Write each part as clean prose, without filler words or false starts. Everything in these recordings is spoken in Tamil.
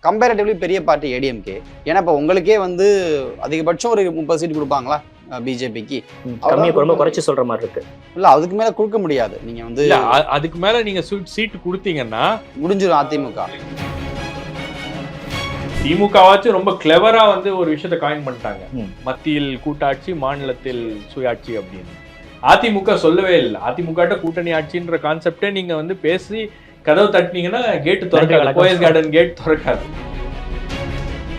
கம்பேரிட்டிவ்லி பெரிய பார்ட்டி ஏடிஎம்கே. ஏன்னா இப்போ உங்களுக்கே வந்து அதிகபட்சம் ஒரு 30 சீட் கொடுப்பாங்களா பிஜேபிக்கு? ரொம்ப குறைச்சி சொல்ற மாதிரி இருக்கு. இல்ல அதுக்கு மேல கொடுக்க முடியாது. நீங்க வந்து அதுக்கு மேல நீங்க சீட் கொடுத்தீங்கன்னா முடிஞ்சிடும் அதிமுக. திமுகவாச்சும் ரொம்ப கிளவரா வந்து ஒரு விஷயத்த காயின் பண்ணிட்டாங்க, மத்தியில் கூட்டாட்சி மாநிலத்தில் சுயாட்சி அப்படின்னு. அதிமுக சொல்லவே இல்லை. அதிமுக கூட்டணி ஆட்சின்ற கான்செப்டே நீங்க வந்து பேசி கதவு தட்டினீங்கன்னா கேட்டு திறக்காது, போயஸ் கார்டன் கேட் திறக்காது.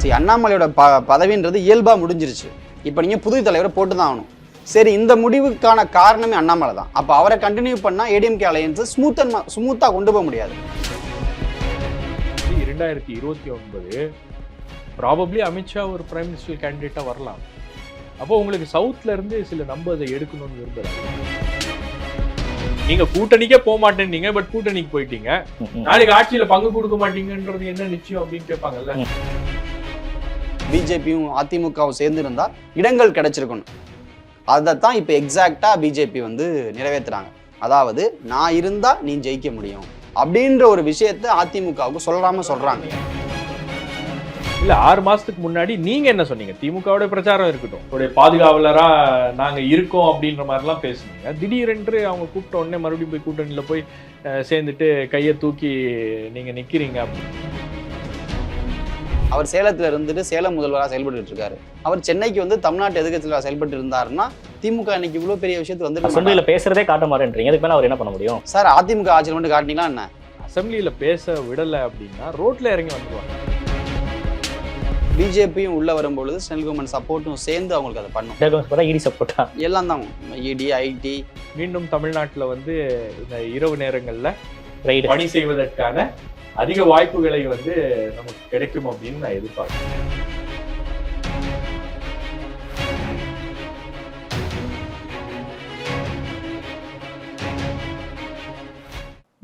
சரி, அண்ணாமலையோட பதவின்றது இயல்பா முடிஞ்சிருச்சு. இப்ப நீங்க புது தலைவரை போட்டுதான் ஆகணும். சரி, இந்த முடிவுக்கான காரணமே அண்ணாமலை தான். அப்ப அவரை கண்டினியூ பண்ணா ஏடிஎம்கே அலையன்ஸ் ஸ்மூத்தா கொண்டு போக முடியாது. 2029 ப்ராபப்ளி அமித்ஷா ஒரு பிரைம் மினிஸ்டர் கேண்டிடேட்டா வரலாம். அப்போ உங்களுக்கு சவுத்ல இருந்து சில நம்பர்ஸை எடுக்கணும்னு விரும்புறாங்க. நீங்க கூட்டணிக்கே போக மாட்டேன்னீங்க, பட் கூட்டணிக்கு போயிட்டீங்க. நாளைக்கு ஆட்சியில பங்கு கொடுக்க மாட்டீங்கன்றது என்ன நிச்சயம் அப்படின்னு கேட்பாங்கல்ல. பிஜேபியும் அதிமுகவும் சேர்ந்து இருந்தா இடங்கள் கிடைச்சிருக்கணும். அதைத்தான் இப்ப எக்ஸாக்டா பிஜேபி வந்து நிறைவேற்றுறாங்க. அதாவது நான் இருந்தா நீ ஜெயிக்க முடியும் அப்படின்ற ஒரு விஷயத்த அதிமுகவுக்கு சொல்றாங்க. இல்ல 6 மாசத்துக்கு முன்னாடி நீங்க என்ன சொன்னீங்க? திமுகவோட பிரச்சாரம் இருக்கட்டும், ஒரு பாதுகாவலரா நாங்க இருக்கோம் அப்படின்ற மாதிரி எல்லாம் பேசுனீங்க. திடீரென்று அவங்க கூப்பிட்ட உடனே மறுபடியும் போய் கூட்டணியில போய் சேர்ந்துட்டு கையை தூக்கி நீங்க நிக்கிறீங்க. அவர் சேலத்துல இருந்துட்டு சேலம் முதல்வராக செயல்பட்டு இருக்காரு. அவர் சென்னைக்கு வந்து தமிழ்நாட்டு எதிர்க்கட்சியாக செயல்பட்டு இருந்தாருன்னா திமுக இன்னைக்கு இவ்வளவு பெரிய விஷயத்துக்கு வந்து அசம்பிளியில பேசுறதே காட்ட மாட்டேன்றீங்க. அதுக்கு மேல அவர் என்ன பண்ண முடியும்? சார், அதிமுக ஆட்சியில் மட்டும் காட்டினீங்களா என்ன? அசம்பிளியில பேச விடல அப்படின்னா ரோட்ல இறங்கி வந்துருவாங்க. பிஜேபியும் உள்ள வரும்பொழுது சென்ட்ரல் கவர்மெண்ட் சப்போர்ட்டும் சேர்ந்து அவங்களுக்கு அதை பண்ணும். இடி சப்போர்ட்டா எல்லாம் தான், இடி ஐடி. மீண்டும் தமிழ்நாட்டில் வந்து இந்த இரவு நேரங்கள்ல பணி செய்வதற்கான அதிக வாய்ப்புகளை வந்து நமக்கு கிடைக்கும் அப்படின்னு நான் எதிர்பார்க்கிறேன்.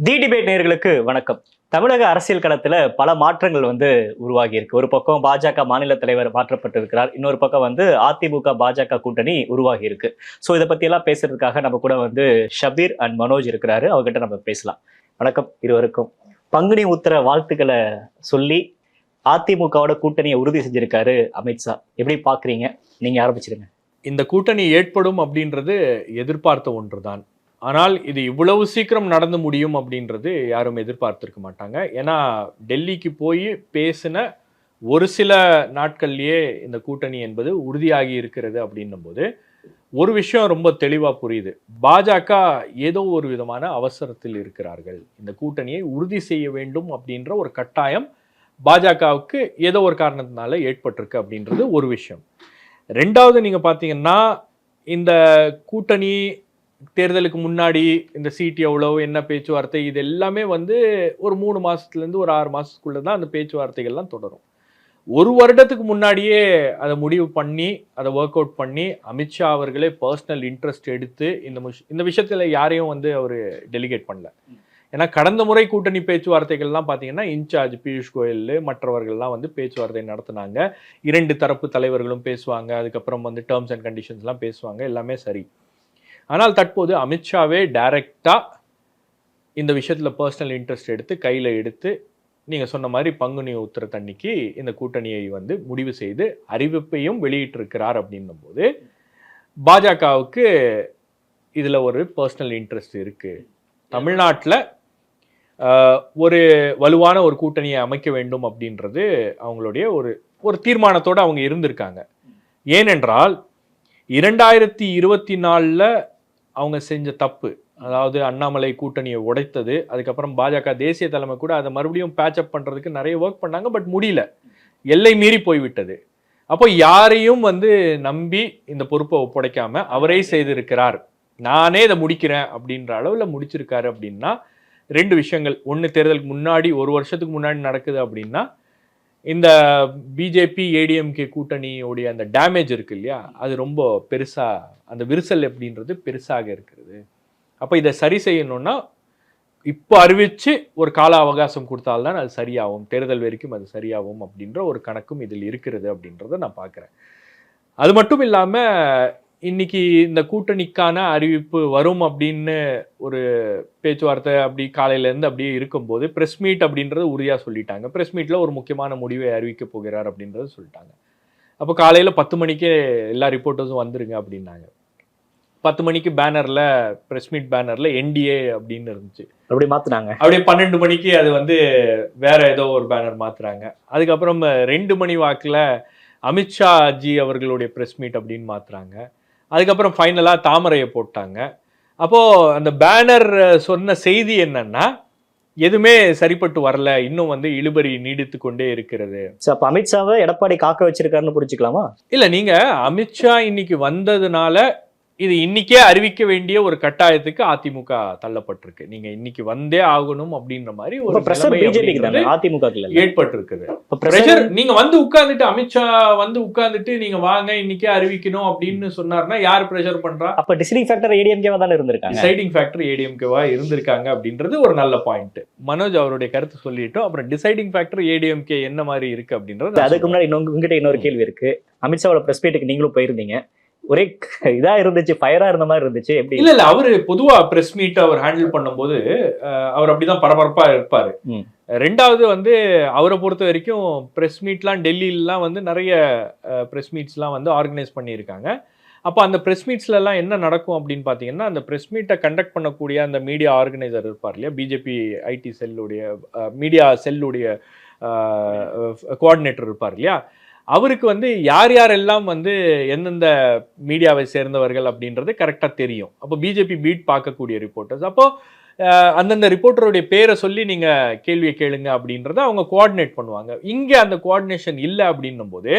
தி டிபேட் நேயர்களுக்கு வணக்கம். தமிழக அரசியல் களத்துல பல மாற்றங்கள் வந்து உருவாகி இருக்கு. ஒரு பக்கம் பாஜக மாநில தலைவர் மாற்றப்பட்டிருக்கிறார், இன்னொரு பக்கம் வந்து அதிமுக பாஜக கூட்டணி உருவாகி இருக்கு. ஸோ இதை பத்தி எல்லாம் பேசுறதுக்காக நம்ம கூட வந்து ஷபீர் அண்ட் மனோஜ் இருக்கிறாரு. அவர்கிட்ட நம்ம பேசலாம். வணக்கம் இருவருக்கும். பங்குனி உத்திர வாழ்த்துக்களை சொல்லி அதிமுகவோட கூட்டணியை உறுதி செஞ்சிருக்காரு அமித்ஷா. எப்படி பாக்குறீங்க? நீங்க ஆரம்பிச்சிருங்க. இந்த கூட்டணி ஏற்படும் அப்படின்றது எதிர்பார்த்த ஒன்றுதான். ஆனால் இது இவ்வளவு சீக்கிரம் நடந்து முடியும் அப்படின்றது யாரும் எதிர்பார்த்திருக்க மாட்டாங்க. ஏன்னா டெல்லிக்கு போய் பேசின ஒரு சில நாட்கள்லயே இந்த கூட்டணி என்பது உறுதியாகி இருக்கிறது அப்படின்னும் போது ஒரு விஷயம் ரொம்ப தெளிவா புரியுது. பாஜக ஏதோ ஒரு விதமான அவசரத்தில் இருக்கிறார்கள். இந்த கூட்டணியை உறுதி செய்ய வேண்டும் அப்படின்ற ஒரு கட்டாயம் பாஜகவுக்கு ஏதோ ஒரு காரணத்தினால ஏற்பட்டிருக்கு அப்படின்றது ஒரு விஷயம். ரெண்டாவது, நீங்க பாத்தீங்கன்னா இந்த கூட்டணி தேர்தலுக்கு முன்னாடி இந்த சீட் எவ்வளோ, என்ன பேச்சுவார்த்தை, இது எல்லாமே வந்து ஒரு 3 மாசத்துலேருந்து ஒரு 6 மாசத்துக்குள்ள தான் அந்த பேச்சுவார்த்தைகள்லாம் தொடரும். ஒரு வருடத்துக்கு முன்னாடியே அதை முடிவு பண்ணி அதை ஒர்க் அவுட் பண்ணி அமித்ஷா அவர்களே பர்சனல் இன்ட்ரெஸ்ட் எடுத்து இந்த விஷயத்தில் யாரையும் வந்து அவர் டெலிகேட் பண்ணல. ஏன்னா கடந்த முறை கூட்டணி பேச்சுவார்த்தைகள்லாம் பார்த்தீங்கன்னா இன்சார்ஜ் பியூஷ் கோயல் மற்றவர்கள்லாம் வந்து பேச்சுவார்த்தை நடத்தினாங்க. 2 தரப்பு தலைவர்களும் பேசுவாங்க, அதுக்கப்புறம் வந்து டேர்ம்ஸ் அண்ட் கண்டிஷன்ஸ்லாம் பேசுவாங்க, எல்லாமே சரி. ஆனால் தற்போது அமித்ஷாவே டைரக்டாக இந்த விஷயத்தில் பர்சனல் இன்ட்ரெஸ்ட் எடுத்து கையில் எடுத்து நீங்கள் சொன்ன மாதிரி பங்குனி உத்திரத்தன்னைக்கு இந்த கூட்டணியை வந்து முடிவு செய்து அறிவிப்பையும் வெளியிட்டிருக்கிறார் அப்படின்னும் போது பாஜகவுக்கு இதில் ஒரு பர்சனல் இன்ட்ரெஸ்ட் இருக்குது. தமிழ்நாட்டில் ஒரு வலுவான ஒரு கூட்டணியை அமைக்க வேண்டும் அப்படின்றது அவங்களுடைய ஒரு தீர்மானத்தோடு அவங்க இருந்திருக்காங்க. ஏனென்றால் 2024 அவங்க செஞ்ச தப்பு, அதாவது அண்ணாமலை கூட்டணியை உடைத்தது, அதுக்கப்புறம் பாஜக தேசிய தலைமை கூட அதை மறுபடியும் பேட்சப் பண்ணுறதுக்கு நிறைய ஒர்க் பண்ணாங்க, பட் முடியல, எல்லை மீறி போய்விட்டது. அப்போ யாரையும் வந்து நம்பி இந்த பொறுப்பை ஒப்படைக்காம அவரே செய்திருக்கிறார், நானே இதை முடிக்கிறேன் அப்படின்ற அளவில் முடிச்சிருக்காரு. அப்படின்னா 2 விஷயங்கள். ஒன்று, தேர்தலுக்கு முன்னாடி 1 வருஷத்துக்கு முன்னாடி நடக்குது அப்படின்னா இந்த பிஜேபி ஏடிஎம்கே கூட்டணியோடைய அந்த டேமேஜ் இருக்கு இல்லையா, அது ரொம்ப பெருசாக, அந்த விரிசல் அப்படின்றது பெருசாக இருக்கிறது. அப்போ இதை சரி செய்யணும்னா இப்போ அறிவிச்சு ஒரு கால அவகாசம் கொடுத்தால்தான் அது சரியாகும், தேர்தல் வரைக்கும் அது சரியாகும் அப்படின்ற ஒரு கணக்கும் இதில் இருக்கிறது அப்படின்றத நான் பார்க்குறேன். அது மட்டும் இல்லாமல் இன்னைக்கு இந்த கூட்டணிக்கான அறிவிப்பு வரும் அப்படின்னு ஒரு பேச்சுவார்த்தை அப்படி காலையில இருந்து அப்படியே இருக்கும்போது பிரஸ் மீட் அப்படின்றது உறுதியா சொல்லிட்டாங்க. பிரஸ் மீட்ல ஒரு முக்கியமான முடிவை அறிவிக்க போகிறார் அப்படின்றது சொல்லிட்டாங்க. அப்போ காலையில 10 மணிக்கே எல்லா ரிப்போர்ட்டர்ஸும் வந்துருங்க அப்படின்னாங்க. 10 மணிக்கு பேனர்ல பிரஸ் மீட் பேனர்ல என்டிஏ அப்படின்னு இருந்துச்சு. அப்படி மாத்துனாங்க. அப்படியே 12 மணிக்கு அது வந்து வேற ஏதோ ஒரு பேனர் மாத்துறாங்க. அதுக்கப்புறம் 2 மணி வாக்குல அமித்ஷா ஜி அவர்களுடைய பிரஸ் மீட் அப்படின்னு மாத்துறாங்க. அதுக்கப்புறம் ஃபைனலா தாமரையை போட்டாங்க. அப்போ அந்த பேனர் சொன்ன செய்தி என்னன்னா, எதுவுமே சரிப்பட்டு வரல, இன்னும் வந்து இழுபறி நீடித்து கொண்டே இருக்கிறது. அப்ப அமித்ஷாவை எடப்பாடி காக்க வச்சிருக்காருன்னு புரிஞ்சுக்கலாமா? இல்ல, நீங்க அமித்ஷா இன்னைக்கு வந்ததுனால இது இன்னைக்கே அறிவிக்க வேண்டிய ஒரு கட்டாயத்துக்கு அதிமுக தள்ளப்பட்டிருக்கு. நீங்க இன்னைக்கு வந்தே ஆகணும் அப்படின்ற மாதிரி ஒரு ஏற்பட்டிருக்குது. நீங்க வந்து உட்கார்ந்துட்டு அமித்ஷா வந்து உட்கார்ந்துட்டு நீங்க வாங்க இன்னைக்கே அறிவிக்கணும் அப்படின்னு சொன்னார்னா யார் பிரஷர் பண்றா? அப்ப டிசைடிங் ஃபேக்டர் ஏடிஎம்கேவா தான் இருந்திருக்காங்க. டிசைடிங் ஃபேக்டர் ஏடிஎம்கேவா இருந்திருக்காங்க அப்படின்றது ஒரு நல்ல பாயிண்ட். மனோஜ் அவருடைய கருத்து சொல்லிட்டோம். அப்புறம் டிசைடிங் ஃபேக்டர் ஏடிஎம்கே என்ன மாதிரி இருக்கு அப்படின்றது. அதுக்கு முன்னாடி உங்ககிட்ட இன்னொரு கேள்வி இருக்கு. அமித்ஷாவோட பிரஸ் மீட்டுக்கு நீங்களும் போயிருந்தீங்க. ஒரே இதா இருந்துச்சு, ஃபயரா இருந்த மாதிரி இருந்துச்சு. எப்படி? இல்ல அவரு பொதுவா பிரஸ் மீட் அவர் ஹேண்டில் பண்ணும்போது அவர் அப்படிதான் பரபரப்பா இருப்பாரு. ரெண்டாவது வந்து அவரை பொறுத்த வரைக்கும் பிரஸ் மீட்லாம் டெல்லியிலாம் வந்து நிறைய பிரஸ் மீட்ஸ்லாம் வந்து ஆர்கனைஸ் பண்ணியிருக்காங்க. அப்போ அந்த பிரஸ் மீட்ஸ்ல எல்லாம் என்ன நடக்கும் அப்படின்னு பார்த்தீங்கன்னா, அந்த பிரஸ் மீட்டை கண்டக்ட் பண்ணக்கூடிய அந்த மீடியா ஆர்கனைசர் இருப்பார் இல்லையா, பிஜேபி ஐடி செல்லுடைய மீடியா செல்லுடைய கோஆர்டினேட்டர் இருப்பார் இல்லையா, அவருக்கு வந்து யார் யாரெல்லாம் வந்து எந்தெந்த மீடியாவை சேர்ந்தவர்கள் அப்படின்றது கரெக்டாக தெரியும். அப்போ பிஜேபி பீட் பார்க்கக்கூடிய ரிப்போர்ட்டர்ஸ் அப்போ அந்தந்த ரிப்போர்ட்டருடைய பேரை சொல்லி நீங்கள் கேள்வியை கேளுங்க அப்படின்றத அவங்க கோஆர்டினேட் பண்ணுவாங்க. இங்கே அந்த கோஆர்டினேஷன் இல்லை அப்படின்னும் போது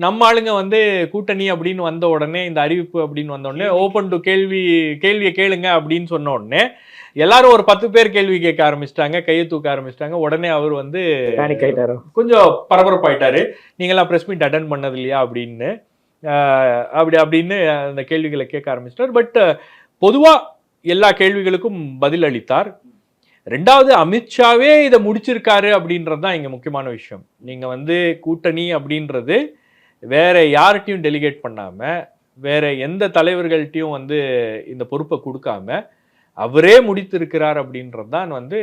நம்ம ஆளுங்க வந்து கூட்டணி அப்படின்னு வந்த உடனே, இந்த அறிவிப்பு அப்படின்னு வந்த உடனே ஓப்பன் டு கேள்வியை கேளுங்க அப்படின்னு சொன்ன உடனே எல்லாரும் ஒரு 10 பேர் கேள்வி கேட்க ஆரம்பிச்சிட்டாங்க, கையை தூக்க ஆரம்பிச்சிட்டாங்க. உடனே அவர் வந்து கொஞ்சம் பரபரப்பாயிட்டாரு. நீங்களாம் பிரஸ் மீட் அட்டென்ட் பண்ணது இல்லையா அப்படின்னு அப்படின்னு அந்த கேள்விகளை கேட்க ஆரம்பிச்சிட்டார். பட் பொதுவா எல்லா கேள்விகளுக்கும் பதில் அளித்தார். ரெண்டாவது, அமித்ஷாவே இதை முடிச்சிருக்காரு அப்படின்றது தான் இங்க முக்கியமான விஷயம். நீங்க வந்து கூட்டணி அப்படின்றது வேற யார்கிட்டையும் டெலிகேட் பண்ணாம, வேற எந்த தலைவர்கள்ட்டையும் வந்து இந்த பொறுப்பை கொடுக்காம அவரே முடித்திருக்கிறார் அப்படின்றது தான் வந்து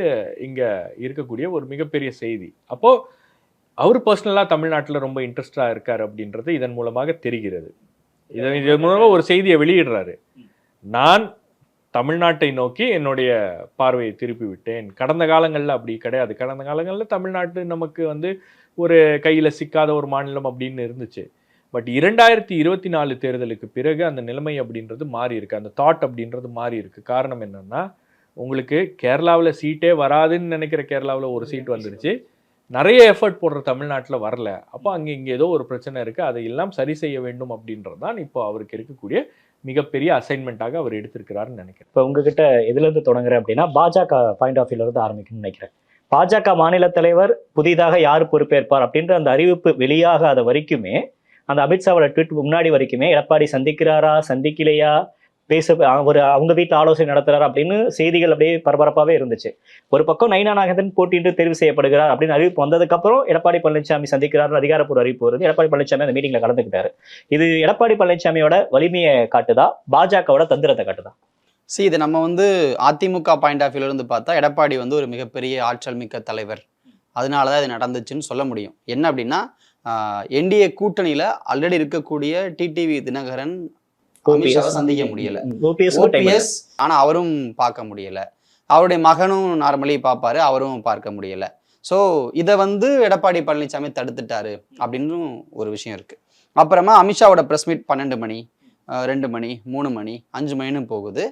இங்க இருக்கக்கூடிய ஒரு மிகப்பெரிய செய்தி. அப்போ அவர் பர்சனலா தமிழ்நாட்டில் ரொம்ப இன்ட்ரெஸ்டா இருக்காரு அப்படின்றது இதன் மூலமாக தெரிகிறது. இதன் மூலமாக ஒரு செய்தியை வெளியிடுறாரு. நான் தமிழ்நாட்டை நோக்கி என்னுடைய பார்வையை திருப்பி விட்டேன். கடந்த காலங்களில் அப்படி கிடையாது. கடந்த காலங்களில் தமிழ்நாட்டு நமக்கு வந்து ஒரு கையில் சிக்காத ஒரு மாநிலம் அப்படின்னு இருந்துச்சு. பட் 2024 தேர்தலுக்கு பிறகு அந்த நிலைமை அப்படின்றது மாறி இருக்கு. அந்த தாட் அப்படின்றது மாறி இருக்கு. காரணம் என்னன்னா, உங்களுக்கு கேரளாவில் சீட்டே வராதுன்னு நினைக்கிற கேரளாவில் ஒரு சீட் வந்துருச்சு. நிறைய எஃபர்ட் போடுற தமிழ்நாட்டில் வரல. அப்போ இங்கே ஏதோ ஒரு பிரச்சனை இருக்கு, அதை எல்லாம் சரி செய்ய வேண்டும் அப்படின்றது தான் இப்போ அவருக்கு இருக்கக்கூடிய மிகப்பெரிய அசைன்மெண்ட்டாக அவர் எடுத்திருக்கிறாருன்னு நினைக்கிறேன். இப்போ உங்ககிட்ட எதுலேருந்து தொடங்குறேன் அப்படின்னா, பாஜக பாயிண்ட் ஆஃப் வியூல இருந்து ஆரம்பிக்கணும்னு நினைக்கிறேன். பாஜக மாநில தலைவர் புதிதாக யார் பொறுப்பேற்பார் அப்படின்ற அந்த அறிவிப்பு வெளியாகாத வரைக்குமே, அந்த அமித்ஷாவோட ட்வீட் முன்னாடி வரைக்குமே எடப்பாடி சந்திக்கிறாரா சந்திக்கலையா, அவங்க வீட்டில் ஆலோசனை நடத்துறாரு அப்படின்னு செய்திகள் அப்படியே பரபரப்பாகவே இருந்துச்சு. ஒரு பக்கம் நயினா நாகேந்திரன் போட்டியிட்டு தெரிவு செய்யப்படுகிறார் அப்படின்னு அறிவிப்பு வந்ததுக்கு அப்புறம் எடப்பாடி பழனிசாமி சந்திக்கிறார் அதிகாரப்பூர்வ அறிவிப்பு வருது. எடப்பாடி பழனிசாமி அந்த மீட்டிங்ல கலந்துக்கிட்டாரு. இது எடப்பாடி பழனிசாமியோட வலிமையை காட்டுதா, பாஜகவோட தந்திரத்தை காட்டுதா? இது நம்ம வந்து அதிமுக பாயிண்ட் ஆஃப் வியூல இருந்து பார்த்தா எடப்பாடி வந்து ஒரு மிகப்பெரிய ஆற்றல் மிக்க தலைவர், அதனாலதான் இது நடந்துச்சுன்னு சொல்ல முடியும். என்ன அப்படின்னா, என்டிஏ கூட்டணியில ஆல்ரெடி இருக்கக்கூடிய டிடிவி தினகரன் அமித்ஷாவை சந்திக்க முடியல, ஓபிஎஸ் ஆனா அவரும் பார்க்க முடியல, அவருடைய மகனும் நார்மலி பார்ப்பாரு, அவரும் பார்க்க முடியல. ஸோ இதை வந்து எடப்பாடி பழனிசாமி தடுத்துட்டாரு அப்படின்னு ஒரு விஷயம் இருக்கு. அப்புறமா அமித்ஷாவோட ப்ரெஸ் மீட் 12 மணி 2 மணி 3 மணி 5 மணின்னு போகுது.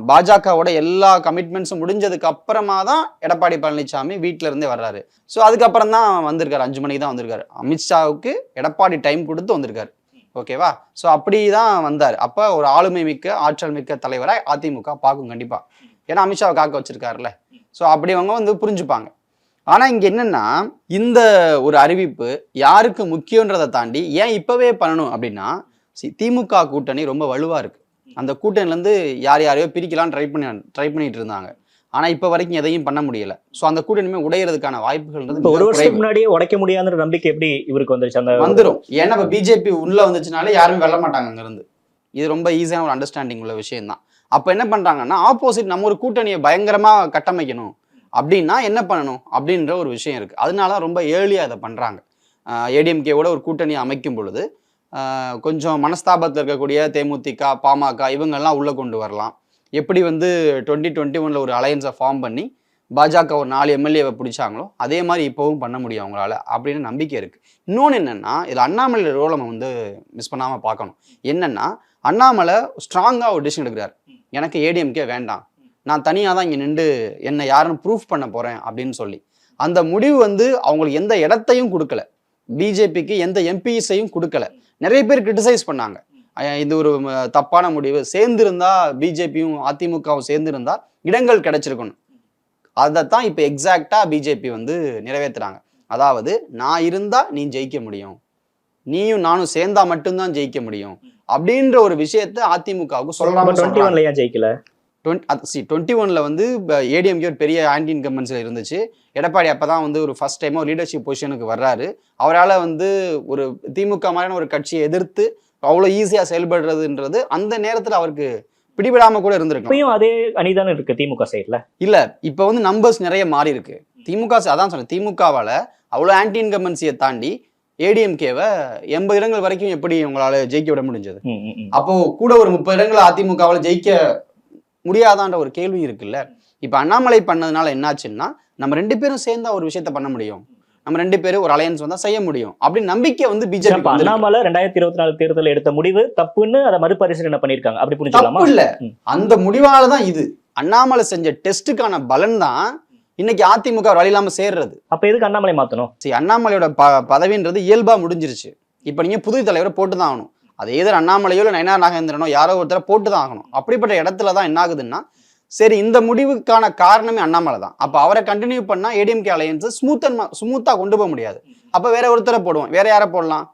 பாஜகவோட எல்லா கமிட்மெண்ட்ஸும் முடிஞ்சதுக்கு அப்புறமா தான் எடப்பாடி பழனிசாமி வீட்டில இருந்தே வர்றாரு. ஸோ அதுக்கப்புறம் தான் வந்திருக்காரு, 5 மணிக்கு தான் வந்திருக்காரு. அமித்ஷாவுக்கு எடப்பாடி டைம் கொடுத்து வந்திருக்காரு. ஓகேவா? ஸோ அப்படி தான் வந்தார். அப்போ ஒரு ஆளுமை மிக்க ஆற்றல் மிக்க தலைவராக அதிமுக பார்க்கும் கண்டிப்பா. ஏன்னா அமித்ஷாவை காக்க வச்சிருக்காருல்ல. ஸோ அப்படி அவங்க வந்து புரிஞ்சுப்பாங்க. ஆனா இங்க என்னன்னா, இந்த ஒரு அறிவிப்பு யாருக்கு முக்கியன்றதை தாண்டி ஏன் இப்பவே பண்ணணும் அப்படின்னா, திமுக கூட்டணி ரொம்ப வலுவா இருக்கு. அந்த கூட்டணிலேருந்து யார் யாரையோ பிரிக்கலாம்னு ட்ரை பண்ணிட்டு இருந்தாங்க. ஆனா இப்ப வரைக்கும் எதையும் பண்ண முடியல. சோ அந்த கூட்டணியுமே உடையறதுக்கான வாய்ப்புகள் ஒரு வருஷத்துக்கு முன்னாடியே உடைக்க முடியாதுன்ற நம்பிக்கை எப்படி இவருக்கு வந்துருச்சு? அந்த வந்துடும். ஏன்னா இப்ப பிஜேபி உள்ள வந்துச்சுனாலே யாருமே வெல்ல மாட்டாங்க அங்க இருந்து. இது ரொம்ப ஈஸியான ஒரு அண்டர்ஸ்டாண்டிங் உள்ள விஷயம் தான். அப்போ என்ன பண்ணுறாங்கன்னா ஆப்போசிட் நம்ம ஒரு கூட்டணியை பயங்கரமாக கட்டமைக்கணும் அப்படின்னா என்ன பண்ணணும் அப்படின்ற ஒரு விஷயம் இருக்குது. அதனால ரொம்ப ஏர்லியாக அதை பண்ணுறாங்க. ஏடிஎம்கேவோட ஒரு கூட்டணி அமைக்கும் பொழுது கொஞ்சம் மனஸ்தாபத்தில் இருக்கக்கூடிய தேமுதிக, பாமக இவங்கெல்லாம் உள்ளே கொண்டு வரலாம். எப்படி வந்து 2021 ஒரு அலையன்ஸை ஃபார்ம் பண்ணி பாஜக ஒரு 4 எம்எல்ஏவை பிடிச்சாங்களோ அதே மாதிரி இப்போவும் பண்ண முடியும் அவங்களால அப்படின்னு நம்பிக்கை இருக்குது. இன்னொன்று என்னென்னா இதில் அண்ணாமலை ரோலை நம்ம வந்து மிஸ் பண்ணாமல் பார்க்கணும். என்னென்னா அண்ணாமலை ஸ்ட்ராங்காக ஒரு டிசிஷன் எடுக்கிறார். எனக்கு ஏடிஎம்கே வேண்டாம், நான் தனியாக தான் இங்கே நின்று என்னை யாருன்னு ப்ரூஃப் பண்ண போகிறேன் அப்படின்னு சொல்லி அந்த முடிவு வந்து அவங்களுக்கு எந்த இடத்தையும் கொடுக்கல, பிஜேபிக்கு எந்த எம்பிஸையும் கொடுக்கல. நிறைய பேர் கிரிட்டிசைஸ் பண்ணாங்க, இது ஒரு தப்பான முடிவு, சேர்ந்திருந்தா பிஜேபியும் அதிமுகவும் சேர்ந்திருந்தா இடங்கள் கிடைச்சிருக்கணும். அதைத்தான் இப்போ எக்ஸாக்டாக பிஜேபி வந்து நிறைவேற்றுறாங்க. அதாவது நான் இருந்தா நீ ஜெயிக்க முடியும், நீயும் நானும் சேர்ந்தா மட்டும்தான் ஜெயிக்க முடியும் அப்படின்ற ஒரு விஷயத்த அதிமுகவுக்கு சொல்லலாம். 21 ஏன் ஜெயிக்கல? 21 வந்து ஏடிஎம்கே ஒரு பெரிய ஆன்டி இன்கம்பன்சில் இருந்துச்சு. எடப்பாடி அப்பதான் வந்து ஒரு ஃபர்ஸ்ட் டைமாக ஒரு லீடர்ஷிப் பொசிஷனுக்கு வர்றாரு. அவரால் வந்து ஒரு திமுக மாதிரியான ஒரு கட்சியை எதிர்த்து அவ்வளோ ஈஸியாக செயல்படுறதுன்றது அந்த நேரத்தில் அவருக்கு பிடிபடாம கூட இருந்திருக்கு. இப்பயும் அதே அணிதானே இருக்கு திமுக சைட்ல. இல்ல இப்போ வந்து நம்பர்ஸ் நிறைய மாறி இருக்கு. திமுக அதான் சொன்னேன், திமுகவால அவ்வளோ ஆன்டி இன்கம்பன்சியை தாண்டி ஏடிஎம்கேவை 80 இடங்கள் வரைக்கும் எப்படி உங்களால ஜெயிக்க விட முடிஞ்சது? அப்போ கூட ஒரு 30 இடங்களை அதிமுகவால ஜெயிக்க முடியாதான்ற ஒரு கேள்வி இருக்குல்ல. இப்ப அண்ணாமலை பண்ணதுனால என்னாச்சுன்னா நம்ம 2 பேரும் சேர்ந்தா ஒரு விஷயத்த பண்ண முடியும், நம்ம 2 பேரும் ஒரு அலையன்ஸ் வந்தா செய்ய முடியும் அப்படின்னு நம்பிக்கை வந்து பிஜேபி. அண்ணாமலை 2024 தேர்தலில் எடுத்த முடிவு தப்புன்னு அதை மறுபரிசீலனை பண்ணிருக்காங்க, அப்படி புரிஞ்சுக்கலாமா? இல்ல, அந்த முடிவாலதான் இது அண்ணாமலை செஞ்ச டெஸ்டுக்கான பலன் தான் இன்னைக்கு அதிமுக வழி இல்லாம சேர்றது. அப்ப எதுக்கு அண்ணாமலை மாத்தணும்? சரி, அண்ணாமலையோட பதவின்றது இயல்பா முடிஞ்சிருச்சு. இப்ப நீங்க புது தலைவரை போட்டுதான் ஆகணும். அது ஏதோ அண்ணாமலையோ இல்லை நயனார் நாகேந்திரனோ யாரோ ஒருத்தரை போட்டுதான் ஆகணும். அப்படிப்பட்ட இடத்துல தான் என்ன ஆகுதுன்னா, சரி இந்த முடிவுக்கான காரணமே அண்ணாமலை தான். அப்ப அவரை கண்டினியூ பண்ணா ஏடிஎம்கே அலையன்ஸ் ஸ்மூத்தா கொண்டு போக முடியாது. அப்ப வேற ஒருத்தரை போடுவோம். வேற யாரை போடலாம்?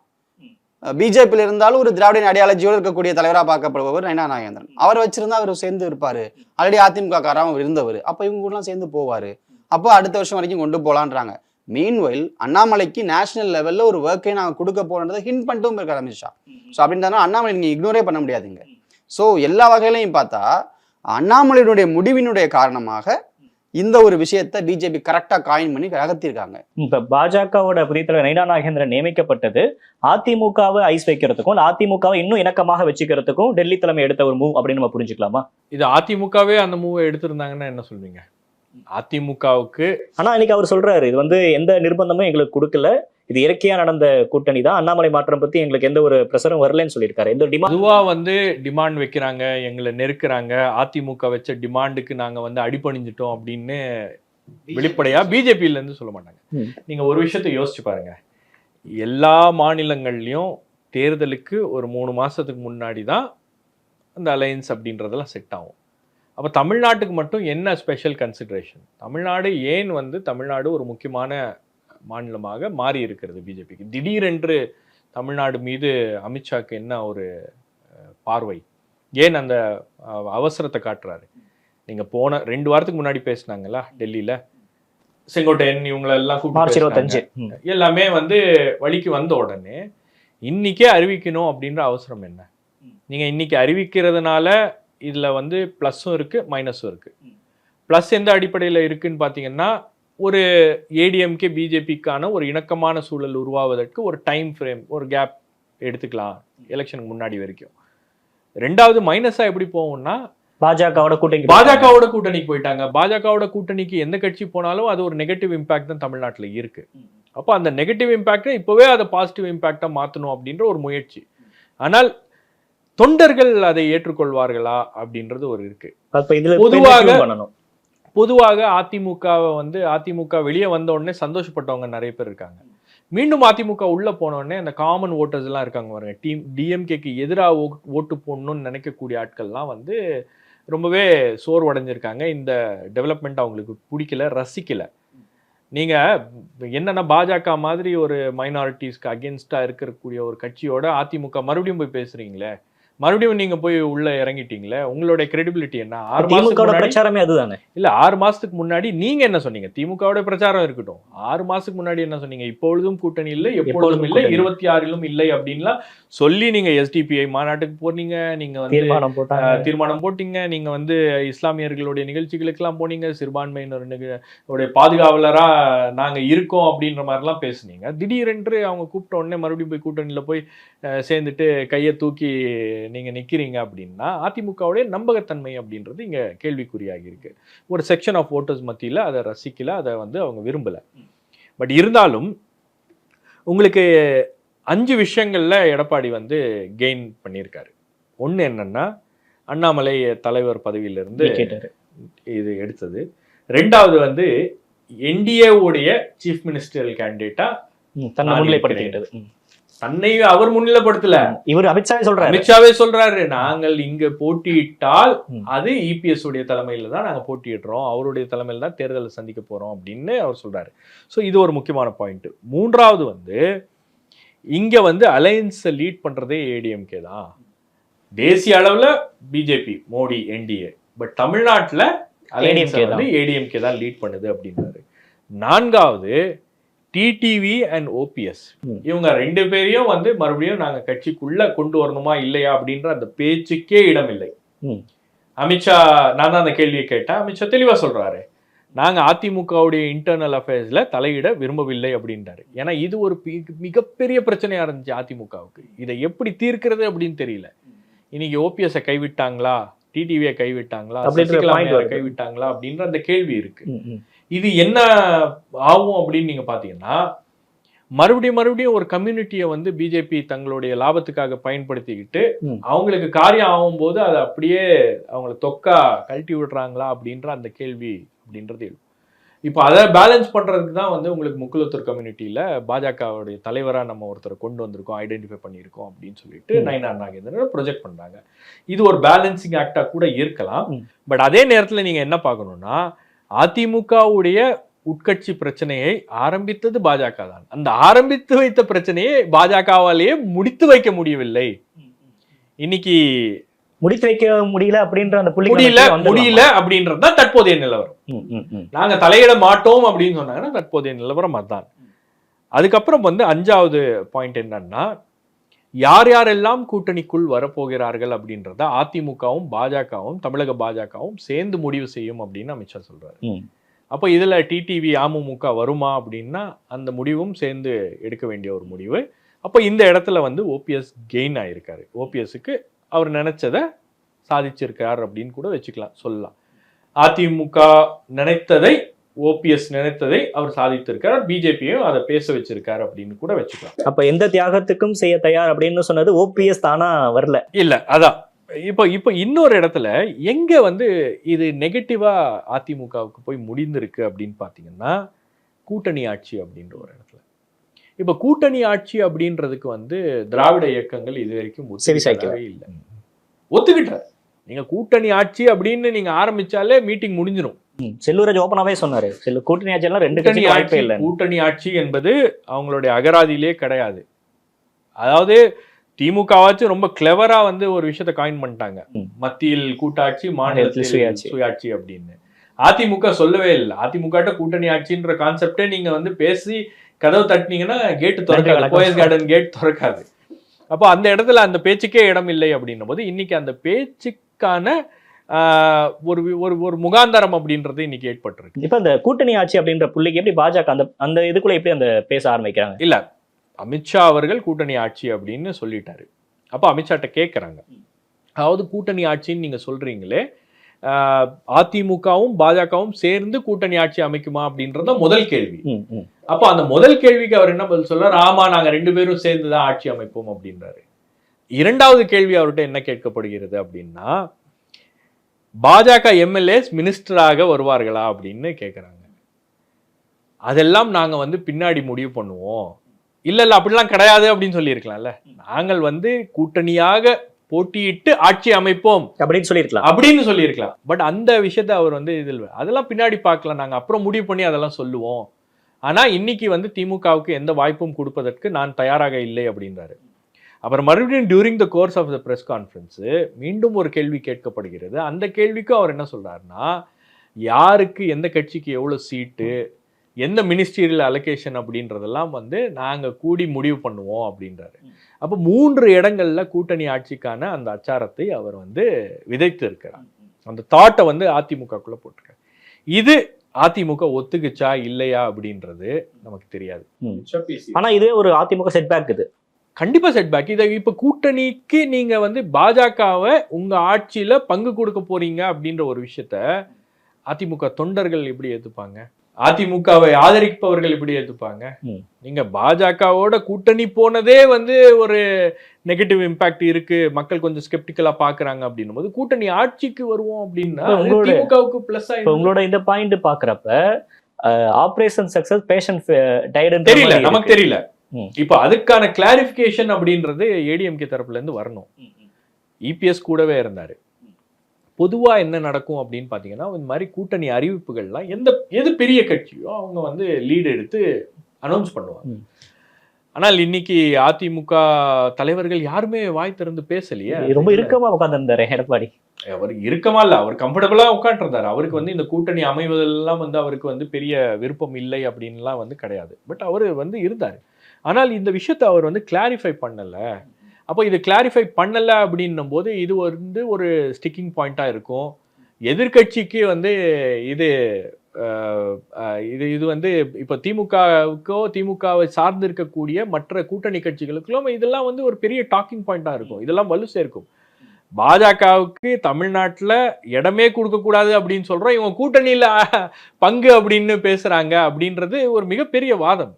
பிஜேபியில் இருந்தாலும் ஒரு திராவிட ஐடியாலஜியோடு இருக்கக்கூடிய தலைவராக பார்க்கப்படுபவர் நயனார் நாகேந்திரன். அவர் வச்சிருந்தா அவர் சேர்ந்து இருப்பாரு. ஆல்ரெடி அதிமுக காராக இருந்தவர். அப்ப இவங்க கூடலாம் சேர்ந்து போவாரு. அப்போ அடுத்த வருஷம் வரைக்கும் கொண்டு போகலான்றாங்க. மீன்வைல் அண்ணாமலைக்கு நேஷனல் லெவல்ல ஒரு ஒர்க்கை நாங்கள் கொடுக்க போறதை ஹிண்ட் பண்ணிட்டும் இருக்காரு அமித்ஷா. ஸோ அப்படின்றதுனால அண்ணாமலை நீங்க இக்னோரே பண்ண முடியாதுங்க. ஸோ எல்லா வகையிலையும் பார்த்தா அண்ணாமலையினுடைய முடிவினுடைய காரணமாக இந்த ஒரு விஷயத்தை பிஜேபி கரெக்டா காயின் பண்ணி நகர்த்திருக்காங்க. இப்ப பாஜகவோட புதிய தலைவர் நயனார் நாகேந்திரன் நியமிக்கப்பட்டது அதிமுகவை ஐஸ் வைக்கிறதுக்கும் அதிமுகவை இன்னும் இணக்கமாக வச்சுக்கிறதுக்கும் டெல்லி தலைமை எடுத்த ஒரு மூவ் அப்படின்னு நம்ம புரிஞ்சுக்கலாமா? இது அதிமுகவே அந்த மூவை எடுத்திருந்தாங்கன்னா என்ன சொல்வீங்க? அதிமுகவுக்கு ஆனா இன்னைக்கு அவர் சொல்றாரு, இது வந்து எந்த நிர்பந்தமும் எங்களுக்கு கொடுக்கல, இது இயற்கையா நடந்த கூட்டணி தான், அண்ணாமலை மாற்றம் பத்தி எங்களுக்கு எந்த ஒரு பிரஷரும் வரலன்னு சொல்லியிருக்காரு. எந்த பொதுவா வந்து டிமாண்ட் வைக்கிறாங்க, எங்களை நெருக்குறாங்க, அதிமுக வச்ச டிமாண்டுக்கு நாங்க வந்து அடிபணிஞ்சிட்டோம் அப்படின்னு வெளிப்படையா பிஜேபியில இருந்து சொல்ல மாட்டாங்க. நீங்க ஒரு விஷயத்தை யோசிச்சு பாருங்க, எல்லா மாநிலங்கள்லயும் தேர்தலுக்கு ஒரு 3 மாசத்துக்கு முன்னாடி தான் அந்த அலையன்ஸ் அப்படின்றதெல்லாம் செட் ஆகும். அப்போ தமிழ்நாட்டுக்கு மட்டும் என்ன ஸ்பெஷல் கன்சிடரேஷன்? தமிழ்நாடு ஏன் வந்து தமிழ்நாடு ஒரு முக்கியமான மாநிலமாக மாறி இருக்கிறது பிஜேபிக்கு? திடீரென்று தமிழ்நாடு மீது அமித்ஷாக்கு என்ன ஒரு பார்வை? ஏன் அந்த அவசரத்தை காட்டுறாரு? நீங்கள் போன 2 வாரத்துக்கு முன்னாடி பேசினாங்களா டெல்லியில், செங்கோட்டையன் இவங்களெல்லாம் மார்ச் 25 எல்லாமே வந்து வழிக்கு வந்த உடனே இன்னைக்கே அறிவிக்கணும் அப்படின்ற அவசரம் என்ன? நீங்கள் இன்னைக்கு அறிவிக்கிறதுனால இதில் வந்து ப்ளஸ்ஸும் இருக்குது மைனஸும் இருக்குது. ப்ளஸ் எந்த அடிப்படையில் இருக்குதுன்னு பார்த்தீங்கன்னா, ஒரு ஏடிஎம்கே பிஜேபிக்கான ஒரு இணக்கமான சூழல் உருவாவதற்கு ஒரு டைம் ஃப்ரேம், ஒரு கேப் எடுத்துக்கலாம் எலெக்ஷனுக்கு முன்னாடி வரைக்கும். 2வது மைனஸாக எப்படி போகும்னா, பாஜகவோட கூட்டணிக்கு போயிட்டாங்க. பாஜகவோட கூட்டணிக்கு எந்த கட்சி போனாலும் அது ஒரு நெகட்டிவ் இம்பாக்ட் தான் தமிழ்நாட்டில் இருக்குது. அப்போ அந்த நெகட்டிவ் இம்பாக்டை இப்போவே அதை பாசிட்டிவ் இம்பாக்டாக மாற்றணும் அப்படின்ற ஒரு முயற்சி. ஆனால் தொண்டர்கள் அதை ஏற்றுக்கொள்வார்களா அப்படின்றது ஒரு இருக்கு. பொதுவாக அதிமுகவை வந்து அதிமுக வெளியே வந்த உடனே சந்தோஷப்பட்டவங்க நிறைய பேர் இருக்காங்க. மீண்டும் அதிமுக உள்ள போன உடனே அந்த காமன் ஓட்டர்ஸ் எல்லாம் இருக்காங்க பாருங்க, டிஎம்கேக்கு எதிராக ஓட்டு போடணும்னு நினைக்கக்கூடிய ஆட்கள்லாம் வந்து ரொம்பவே சோர்வடைஞ்சிருக்காங்க. இந்த டெவலப்மெண்ட் அவங்களுக்கு பிடிக்கல, ரசிக்கல. நீங்க என்னன்னா பாஜக மாதிரி ஒரு மைனாரிட்டிஸ்க்கு அகேன்ஸ்டா இருக்கக்கூடிய ஒரு கட்சியோட அதிமுக மறுபடியும் போய் பேசுறீங்களே, மறுபடியும் நீங்க போய் உள்ள இறங்கிட்டீங்களே, உங்களுடைய கிரெடிபிலிட்டி என்ன? 6 மாசத்துக்கு திமுக முன்னாடி பிரச்சாரமே அதுதானே. இல்ல 6 மாசத்துக்கு முன்னாடி நீங்க என்ன சொன்னீங்க? திமுகவோட பிரச்சாரம் இருக்கட்டும், 6 மாசத்துக்கு முன்னாடி என்ன சொன்னீங்க? இப்பொழுதும் கூட்டணி இல்லை, எப்பொழுதும் இல்லை, 26லும் இல்லை அப்படின்லாம் சொல்லி நீங்க SDPI மாநாட்டுக்கு போனீங்க, நீங்க வந்து தீர்மானம் போட்டீங்க, நீங்க வந்து இஸ்லாமியர்களுடைய நிகழ்ச்சிகளுக்கெல்லாம் போனீங்க, சிறுபான்மையினருடைய பாதுகாவலரா நாங்க இருக்கோம் அப்படின்ற மாதிரிலாம் பேசுனீங்க. திடீரென்று அவங்க கூப்பிட்ட உடனே மறுபடியும் போய் கூட்டணியில போய் சேர்ந்துட்டு கையை தூக்கி நீங்க நிக்கிறீங்க அப்படின்னா அதிமுகவுடைய நம்பகத்தன்மை அப்படின்றது இங்க கேள்விக்குறியாகி இருக்கு. ஒரு செக்ஷன் ஆஃப் ஓட்டர்ஸ் மத்தியில அதை ரசிக்கல, அதை வந்து அவங்க விரும்பல. பட் இருந்தாலும் உங்களுக்கு 5 விஷயங்கள்ல எடப்பாடி வந்து கெயின் பண்ணியிருக்காரு. ஒண்ணு என்னன்னா அண்ணாமலை தலைவர் பதவியிலிருந்து இது எடுத்தது. 2வது வந்து என்டிஏ உடைய சீஃப் மினிஸ்டரியல் கேண்டிடேட்டா தன்னை அவர் முன்னிலைப்படுத்தல, இவர் அமித்ஷாவே சொல்றாரு நாங்கள் இங்க போட்டியிட்டால் அது இபிஎஸ் உடைய தலைமையில தான் நாங்க போட்டியிடுறோம், அவருடைய தலைமையில தான் தேர்தலை சந்திக்க போறோம் அப்படின்னு அவர் சொல்றாரு. ஸோ இது ஒரு முக்கியமான பாயிண்ட். 3வது வந்து இங்க வந்து அலையன்ஸை லீட் பண்றதே ஏடிஎம்கே தான். தேசிய அளவுல பிஜேபி மோடி என்டிஏ, பட் தமிழ்நாட்டுல அலையன்ஸை வந்து ஏடிஎம்கே தான் லீட் பண்ணுது அப்படின்னாரு. 4வது டிடிவி அண்ட் ஓபிஎஸ், இவங்க 2 பேரையும் வந்து மறுபடியும் நாங்க கட்சிக்குள்ள கொண்டு வரணுமா இல்லையா அப்படின்ற அந்த பேச்சுக்கே இடம் இல்லை. அமித்ஷா, நான் தான் அந்த கேள்வியை கேட்டேன், அமித்ஷா தெளிவா சொல்றாரு, நாங்க அதிமுகவுடைய இன்டர்னல் அஃபேர்ஸ்ல தலையிட விரும்பவில்லை அப்படின்றாரு. ஏன்னா இது ஒரு மிகப்பெரிய பிரச்சனையா இருந்துச்சு அதிமுகவுக்கு. இதை எப்படி தீர்க்கிறது அப்படின்னு தெரியல. இன்னைக்கு ஓபிஎஸ் கைவிட்டாங்களா, டிடிவியை கைவிட்டாங்களா, கைவிட்டாங்களா அப்படின்ற அந்த கேள்வி இருக்கு. இது என்ன ஆகும் அப்படின்னு நீங்க பாத்தீங்கன்னா, மறுபடியும் ஒரு கம்யூனிட்டியை வந்து பிஜேபி தங்களுடைய லாபத்துக்காக பயன்படுத்திக்கிட்டு அவங்களுக்கு காரியம் ஆகும் போது அதை அப்படியே அவங்கள தொக்கா கழட்டி விடுறாங்களா அப்படின்ற அந்த கேள்வி அப்படின்றது. இப்போ அதை பேலன்ஸ் பண்றதுக்கு தான் வந்து உங்களுக்கு முக்குலத்தூர் கம்யூனிட்டியில பாஜகவுடைய தலைவரா நம்ம ஒருத்தரை கொண்டு வந்திருக்கோம், ஐடென்டிஃபை பண்ணியிருக்கோம் அப்படின்னு சொல்லிட்டு நயினார் நாகேந்திரன் ப்ரொஜெக்ட் பண்றாங்க. இது ஒரு பேலன்சிங் ஆக்டா கூட இருக்கலாம். பட் அதே நேரத்துல நீங்க என்ன பார்க்கணும்னா, அதிமுகவுடைய உட்கட்சி பிரச்சனையை ஆரம்பித்தது பாஜக தான். அந்த ஆரம்பித்து வைத்த பிரச்சனையை பாஜகவாலேயே முடித்து வைக்க முடியவில்லை. இன்னைக்கு முடித்து வைக்க முடியல அப்படின்ற அந்த முடியல அப்படின்றது தான் தற்போதைய நிலவரம். நாங்க தலையிட மாட்டோம் அப்படின்னு சொன்னாங்கன்னா தற்போதைய நிலவரம் அதுதான். அதுக்கப்புறம் வந்து 5வது பாயிண்ட் என்னன்னா, யார் யாரெல்லாம் கூட்டணிக்குள் வரப்போகிறார்கள் அப்படின்றத அதிமுகவும் பாஜகவும் தமிழக பாஜகவும் சேர்ந்து முடிவு செய்யும் அப்படின்னு அமித்ஷா சொல்றாரு. அப்போ இதுல டிடிவி அமமுக வருமா அப்படின்னா அந்த முடிவும் சேர்ந்து எடுக்க வேண்டிய ஒரு முடிவு. அப்போ இந்த இடத்துல வந்து ஓபிஎஸ் கெயின் ஆயிருக்காரு. ஓபிஎஸ்க்கு அவர் நினைச்சதை சாதிச்சிருக்கார் அப்படின்னு கூட வச்சுக்கலாம், சொல்லலாம். அதிமுக நினைத்ததை, ஓபிஎஸ் நினைத்ததை அவர் சாதித்திருக்கார், பிஜேபியும் அதை பேச வச்சிருக்காரு அப்படின்னு கூட வச்சுக்கலாம். அப்ப எந்த தியாகத்துக்கும் செய்ய தயார் அப்படின்னு சொன்னது ஓபிஎஸ் தானா வரல இல்ல. அதான் இப்போ இன்னொரு இடத்துல எங்க வந்து இது நெகட்டிவா அதிமுகவுக்கு போய் முடிந்திருக்கு அப்படின்னு பாத்தீங்கன்னா, கூட்டணி ஆட்சி அப்படின்ற ஒரு இடத்துல. இப்ப கூட்டணி ஆட்சி அப்படின்றதுக்கு வந்து திராவிட இயக்கங்கள் இது வரைக்கும் இல்லை, ஒத்துக்கிட்ட. நீங்க கூட்டணி ஆட்சி அப்படின்னு நீங்க ஆரம்பிச்சாலே மீட்டிங் முடிஞ்சிடும். செல்லூராஜ் ஓபனாவே சொன்னாரு, கூட்டணி ஆட்சி எல்லாம் 2 கட்சி வாய்ப்பே இல்லை. கூட்டணி ஆட்சி என்பது அவங்களுடைய அகராதியிலே கிடையாது. அதாவது திமுகவாச்சும் ரொம்ப கிளவரா வந்து ஒரு விஷயத்த காயின் பண்ணிட்டாங்க, மத்தியில் கூட்டாட்சி மாநிலத்தில் சுயாட்சி அப்படின்னு. அதிமுக சொல்லவே இல்லை. அதிமுக கூட்டணி ஆட்சின்ற கான்செப்டே நீங்க வந்து பேசி கதவு தட்டினீங்கன்னா கேட்டு திறக்காது, போயஸ் கார்டன் கேட் திறக்காது. அப்போ அந்த இடத்துல அந்த பேச்சுக்கே இடம் இல்லை அப்படின்னும் போது இன்னைக்கு அந்த பேச்சுக்கான ஒரு ஒரு முகாந்தரம் அப்படின்றது இன்னைக்கு ஏற்பட்டிருக்கு. இப்ப அந்த கூட்டணி ஆட்சி அப்படின்ற புள்ளிக்கு எப்படி பாஜக அந்த இதுக்குள்ள எப்படி அந்த பேச ஆரம்பிக்கிறாங்க? இல்ல, அமித்ஷா அவர்கள் கூட்டணி ஆட்சி அப்படின்னு சொல்லிட்டாரு. அப்போ அமித்ஷாட்ட கேட்குறாங்க, அதாவது கூட்டணி ஆட்சின்னு நீங்க சொல்றீங்களே, அதிமுகவும் பாஜகவும் சேர்ந்து கூட்டணி ஆட்சி அமைக்குமா அப்படின்றத முதல் கேள்வி. அப்போ அந்த முதல் கேள்விக்கு அவர் என்ன பதில் சொல்றாரு? ஆமா, நாங்க 2 பேரும் சேர்ந்துதான் ஆட்சி அமைப்போம் அப்படின்றாரு. 2வது கேள்வி அவர்கிட்ட என்ன கேட்கப்படுகிறது அப்படின்னா, பாஜக எம்எல்ஏஸ் மினிஸ்டராக வருவார்களா அப்படின்னு கேட்குறாங்க. அதெல்லாம் நாங்க வந்து பின்னாடி முடிவு பண்ணுவோம். இல்ல அப்படிலாம் கிடையாது அப்படின்னு சொல்லியிருக்கலாம்ல. நாங்கள் வந்து கூட்டணியாக போட்டியிட்டு ஆட்சி அமைப்போம் அப்படின்னு சொல்லியிருக்கலாம். பட் அந்த விஷயத்த அவர் வந்து இதில் அதெல்லாம் பின்னாடி பார்க்கலாம், நாங்க அப்புறம் முடிவு பண்ணி அதெல்லாம் சொல்லுவோம். ஆனா இன்னைக்கு வந்து திமுகவுக்கு எந்த வாய்ப்பும் கொடுப்பதற்கு நான் தயாராக இல்லை அப்படின்றாரு. அப்புறம் மறுபடியும் during the course of the press conference மீண்டும் ஒரு கேள்வி கேட்கப்படுகிறது. அந்த கேள்விக்கும் அவர் என்ன சொல்றாருன்னா, யாருக்கு எந்த கட்சிக்கு எவ்வளோ சீட்டு, எந்த மினிஸ்டீரியல் அலோகேஷன் அப்படின்றதெல்லாம் வந்து நாங்கள் கூடி முடிவு பண்ணுவோம் அப்படின்றாரு. அப்போ 3 இடங்கள்ல கூட்டணி ஆட்சிக்கான அந்த அச்சாரத்தை அவர் வந்து விதைத்து இருக்கிறார். அந்த தாட்டை வந்து அதிமுகக்குள்ள போட்டிருக்காரு. இது அதிமுக ஒத்துக்குச்சா இல்லையா அப்படின்றது நமக்கு தெரியாது. ஆனா இதுவே ஒரு அதிமுக செட்பேக். இது கண்டிப்பா செட்பேக். இதை இப்ப கூட்டணிக்கு நீங்க வந்து பாஜகவை உங்க ஆட்சியில பங்கு கொடுக்க போறீங்க அப்படின்ற ஒரு விஷயத்த அதிமுக தொண்டர்கள் எப்படி ஏத்துப்பாங்க? அதிமுகவை ஆதரிப்பவர்கள் எப்படி ஏத்துப்பாங்க? நீங்க பாஜகவோட கூட்டணி போனதே வந்து ஒரு நெகட்டிவ் இம்பாக்ட் இருக்கு, மக்கள் கொஞ்சம் ஸ்கெப்டிக்கலா பாக்குறாங்க அப்படின்னும் போது கூட்டணி ஆட்சிக்கு வருவோம் அப்படின்னா திமுகவுக்கு பிளஸ் ஆயிடும். உங்களோட இந்த பாயிண்ட் பாக்குறப்ப ஆபரேஷன் சக்சஸ் பேஷண்ட் டைடன் தெரியல, நமக்கு தெரியல. இப்ப அதுக்கான கிளாரிபிகேஷன் அப்படின்றது ஏடிஎம்கே தரப்புல இருந்து வரணும். இபிஎஸ் கூடவே இருந்தாரு. பொதுவா என்ன நடக்கும் அப்படின்னு பாத்தீங்கன்னா, இந்த மாதிரி கூட்டணி அறிவிப்புகள்லாம் எது பெரிய கட்சியோ அவங்க வந்து லீடு எடுத்து அனௌன்ஸ் பண்ணுவாங்க. ஆனால் இன்னைக்கு அதிமுக தலைவர்கள் யாருமே வாய் திறந்து பேசலையே. ரொம்ப இறுக்கமா உட்கார்ந்திருந்தாரு எடப்பாடி. அவர் இறுக்கமா இல்ல, அவர் கம்ஃபர்டபுளா உட்காந்துருந்தாரு. அவருக்கு வந்து இந்த கூட்டணி அமைவதெல்லாம் வந்து அவருக்கு வந்து பெரிய விருப்பம் இல்லை அப்படின்லாம் வந்து கிடையாது. பட் அவர் வந்து இருந்தாரு. ஆனால் இந்த விஷயத்தை அவர் வந்து கிளாரிஃபை பண்ணல. அப்போ இது கிளாரிஃபை பண்ணல அப்படின்னும் போது இது வந்து ஒரு ஸ்டிக்கிங் பாயிண்டா இருக்கும். எதிர்கட்சிக்கு வந்து இது இது வந்து இப்போ திமுகவுக்கோ திமுகவை சார்ந்து இருக்கக்கூடிய மற்ற கூட்டணி கட்சிகளுக்கும் இதெல்லாம் வந்து ஒரு பெரிய டாக்கிங் பாயிண்டா இருக்கும். இதெல்லாம் வலு சேர்க்கும். பாஜகவுக்கு தமிழ்நாட்டில் இடமே கொடுக்கக்கூடாது அப்படின்னு சொல்றோம், இவங்க கூட்டணியில் பங்கு அப்படின்னு பேசுறாங்க அப்படின்றது ஒரு மிகப்பெரிய வாதம்.